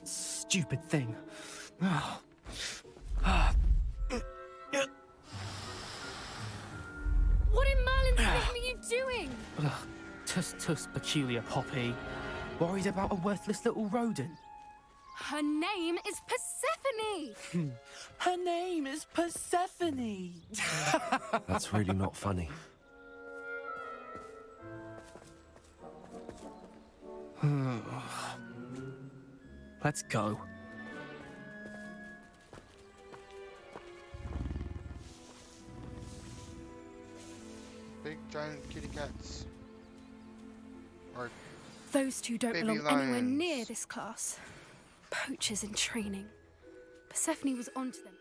Stupid thing. What in Merlin's name are you doing? Tuss, peculiar Poppy. Worried about a worthless little rodent. Her name is Persephone! Her name is Persephone! That's really not funny. Let's go. Big giant kitty cats. Or Those two don't baby belong anywhere lions. near this class. Poachers in training. Persephone was onto them.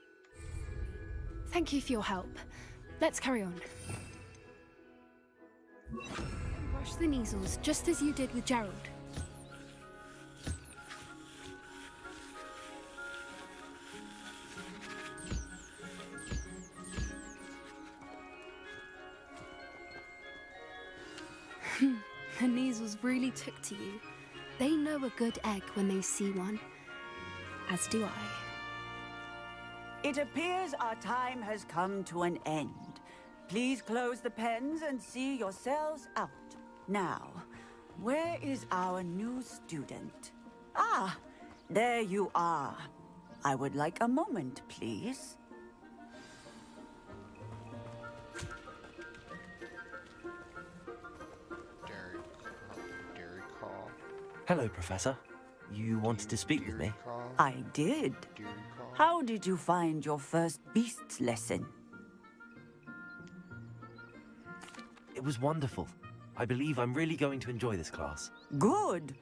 Thank you for your help. Let's carry on. Brush the Neasels, just as you did with Gerald. The Neasels really took to you. They know a good egg when they see one. As do I. It appears our time has come to an end. Please close the pens and see yourselves out. Now, where is our new student? Ah, there you are. I would like a moment, please. Dairy call. Hello, Professor. You wanted to speak with me? I did. How did you find your first beasts lesson? It was wonderful. I believe I'm really going to enjoy this class. Good.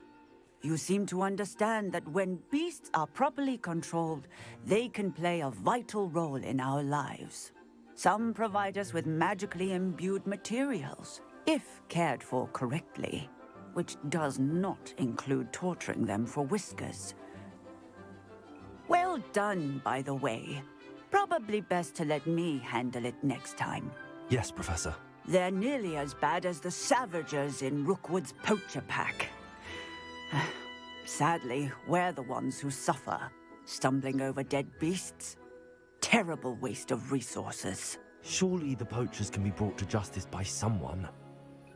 You seem to understand that when beasts are properly controlled, they can play a vital role in our lives. Some provide us with magically imbued materials, if cared for correctly, which does not include torturing them for whiskers. Well done, by the way. Probably best to let me handle it next time. Yes, Professor. They're nearly as bad as the Savagers in Rookwood's poacher pack. Sadly, we're the ones who suffer, stumbling over dead beasts. Terrible waste of resources. Surely the poachers can be brought to justice by someone.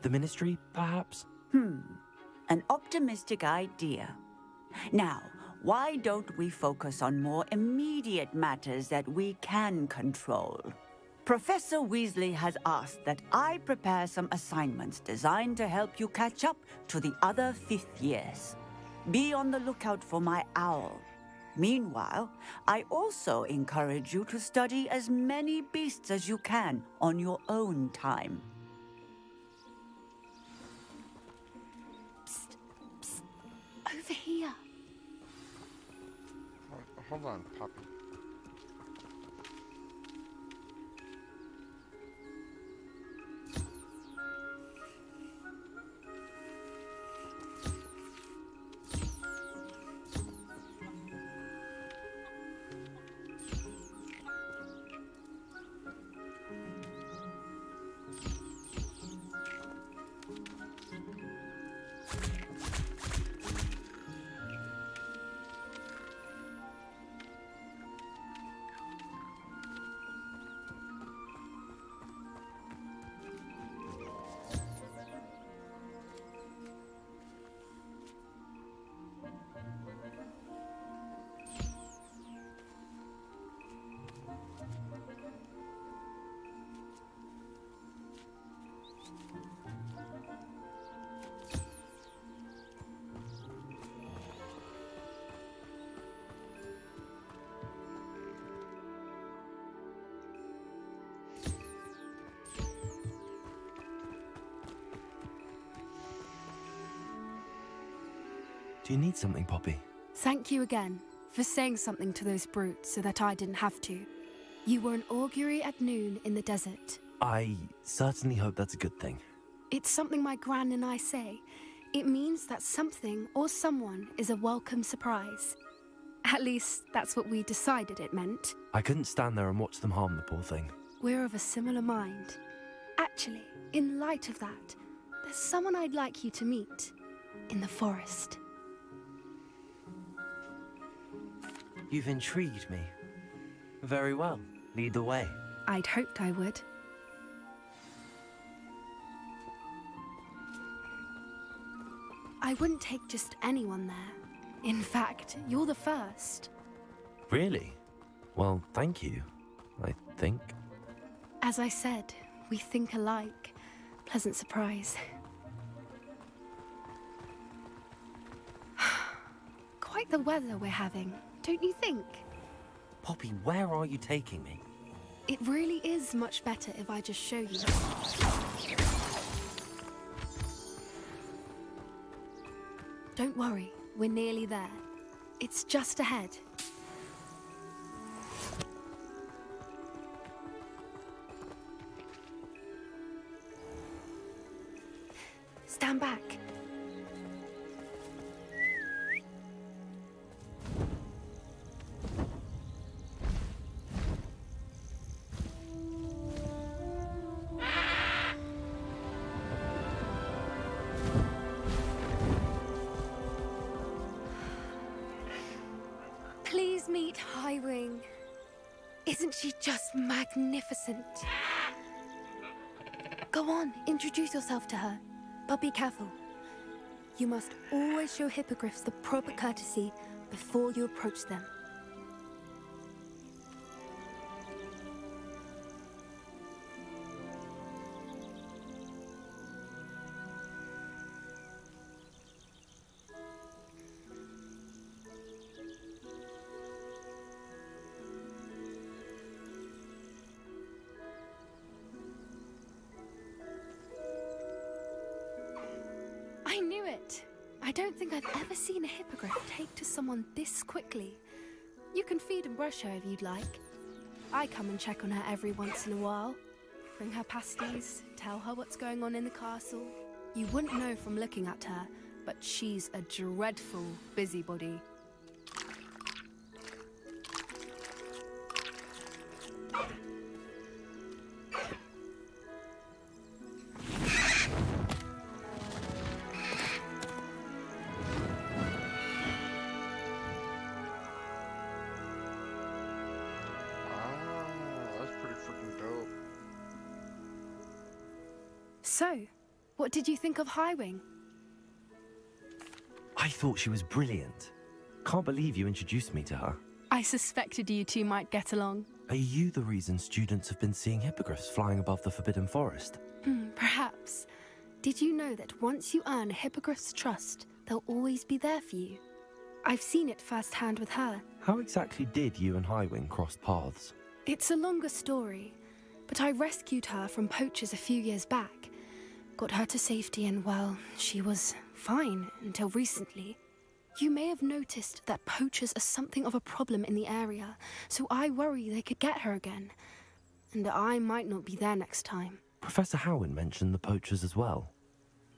The Ministry, perhaps? An optimistic idea. Now, why don't we focus on more immediate matters that we can control? Professor Weasley has asked that I prepare some assignments designed to help you catch up to the other fifth years. Be on the lookout for my owl. Meanwhile, I also encourage you to study as many beasts as you can on your own time. Psst, psst. Over here. Hold on, Poppy. Do you need something, Poppy? Thank you again for saying something to those brutes so that I didn't have to. You were an augury at noon in the desert. I certainly hope that's a good thing. It's something my gran and I say. It means that something or someone is a welcome surprise. At least, that's what we decided it meant. I couldn't stand there and watch them harm the poor thing. We're of a similar mind. Actually, in light of that, there's someone I'd like you to meet. In the forest. You've intrigued me. Very well. Lead the way. I'd hoped I would. I wouldn't take just anyone there. In fact, you're the first. Really? Well, thank you, I think. As I said, we think alike. Pleasant surprise. Quite the weather we're having, don't you think? Poppy, where are you taking me? It really is much better if I just show you. Don't worry, we're nearly there. It's just ahead. Stand back. Please meet Highwing. Isn't she just magnificent? Go on, introduce yourself to her. But be careful. You must always show hippogriffs the proper courtesy before you approach them. don't think I've ever seen a hippogriff take to someone this quickly. You can feed and brush her if you'd like. I come and check on her every once in a while. Bring her pasties, tell her what's going on in the castle. You wouldn't know from looking at her, but she's a dreadful busybody. That's pretty freaking dope. So, what did you think of Highwing? I thought she was brilliant. Can't believe you introduced me to her. I suspected you two might get along. Are you the reason students have been seeing hippogriffs flying above the Forbidden Forest? Perhaps. Did you know that once you earn a hippogriff's trust, they'll always be there for you? I've seen it firsthand with her. How exactly did you and Highwing cross paths? It's a longer story, but I rescued her from poachers a few years back. Got her to safety and, well, she was fine until recently. You may have noticed that poachers are something of a problem in the area, so I worry they could get her again. And I might not be there next time. Professor Howin mentioned the poachers as well.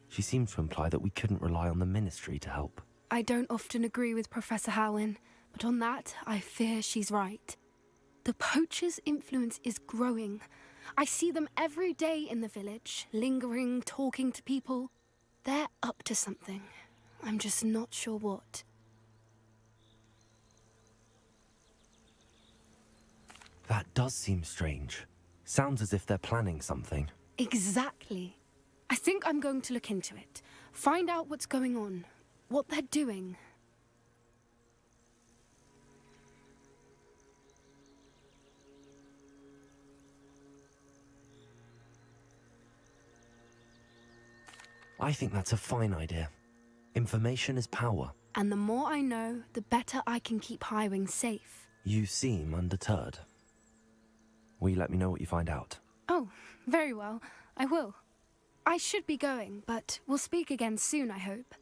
She seemed to imply that we couldn't rely on the Ministry to help. I don't often agree with Professor Howin, but on that, I fear she's right. The poachers' influence is growing. I see them every day in the village, lingering, talking to people. They're up to something. I'm just not sure what. That does seem strange. Sounds as if they're planning something. Exactly. I think I'm going to look into it. Find out what's going on, what they're doing. I think that's a fine idea. Information is power. And the more I know, the better I can keep Highwing safe. You seem undeterred. Will you let me know what you find out? Oh, very well. I will. I should be going, but we'll speak again soon, I hope.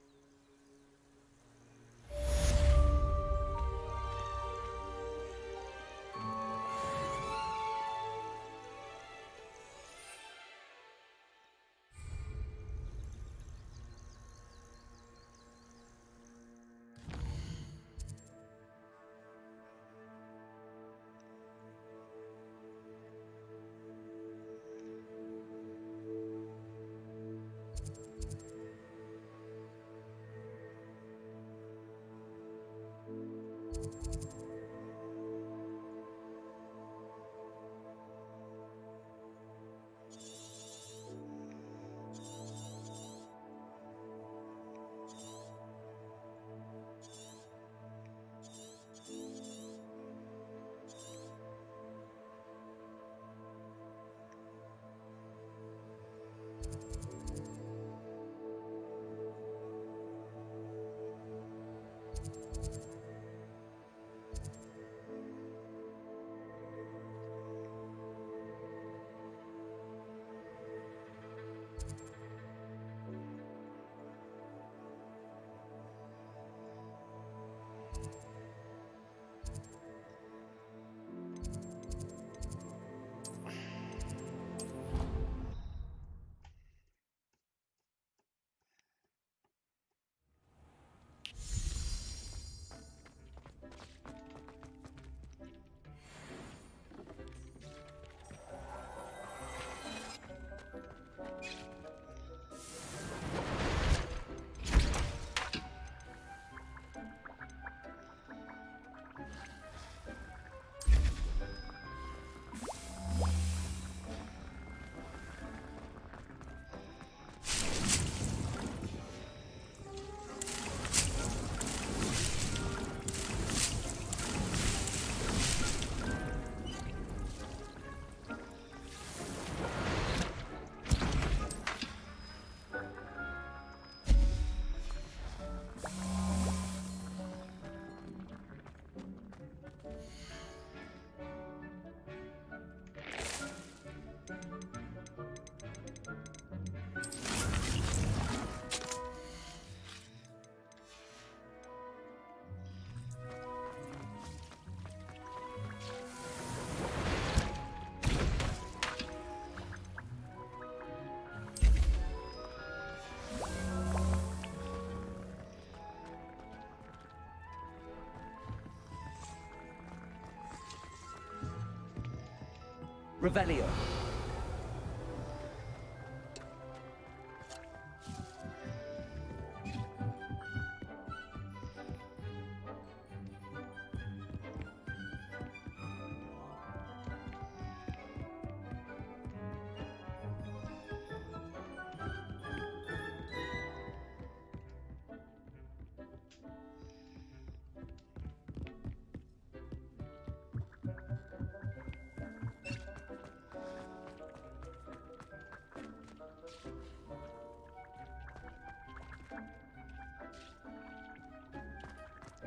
Revelio.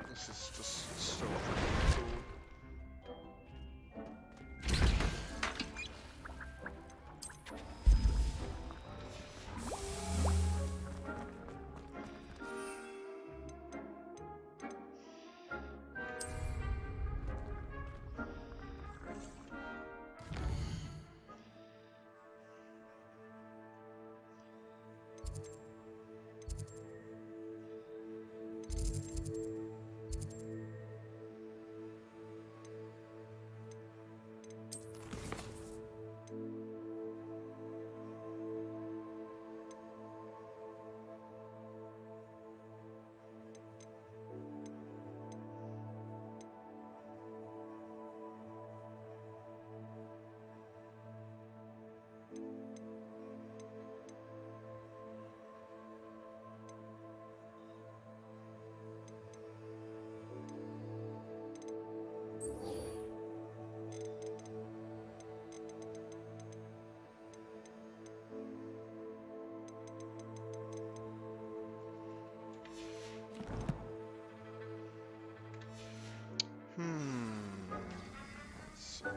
This is just so freaking cool. Let's see. Let's go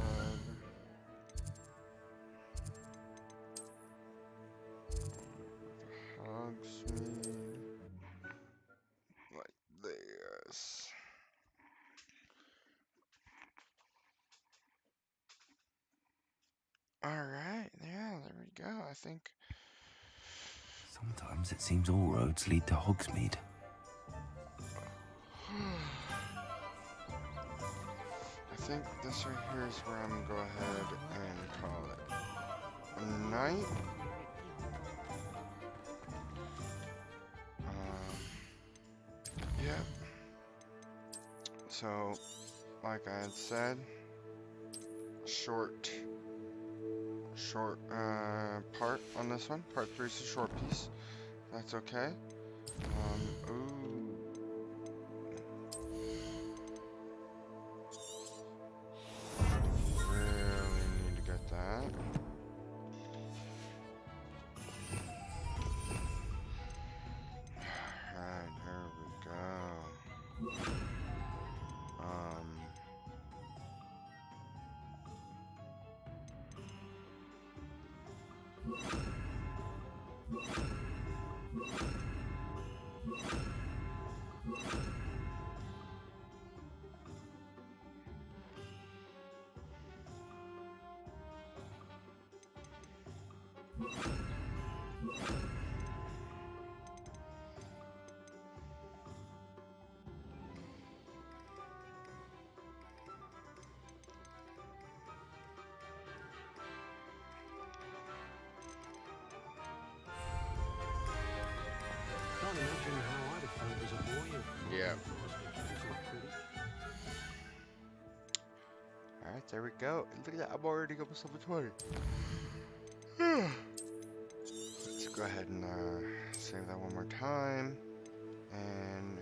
ahead. Hogsmeade. Like this. Alright, yeah, there we go. I think Sometimes it seems all roads lead to Hogsmeade. I think this right here is where I'm gonna go ahead and call it a night. Yeah. So, like I had said, short part on this one. Part 3 is a short piece. That's okay. Ooh. Really need to get that. Alright, there we go. Can't imagine how I'd have felt as a boy if Yeah. was not pretty. Alright, there we go. Look at that, I'm already got myself a 20. Let's go ahead and save that one more time. And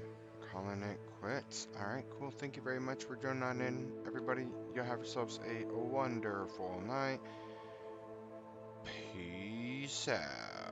calling it quits. Alright, cool. Thank you very much for joining in, everybody. You have yourselves a wonderful night. Peace out.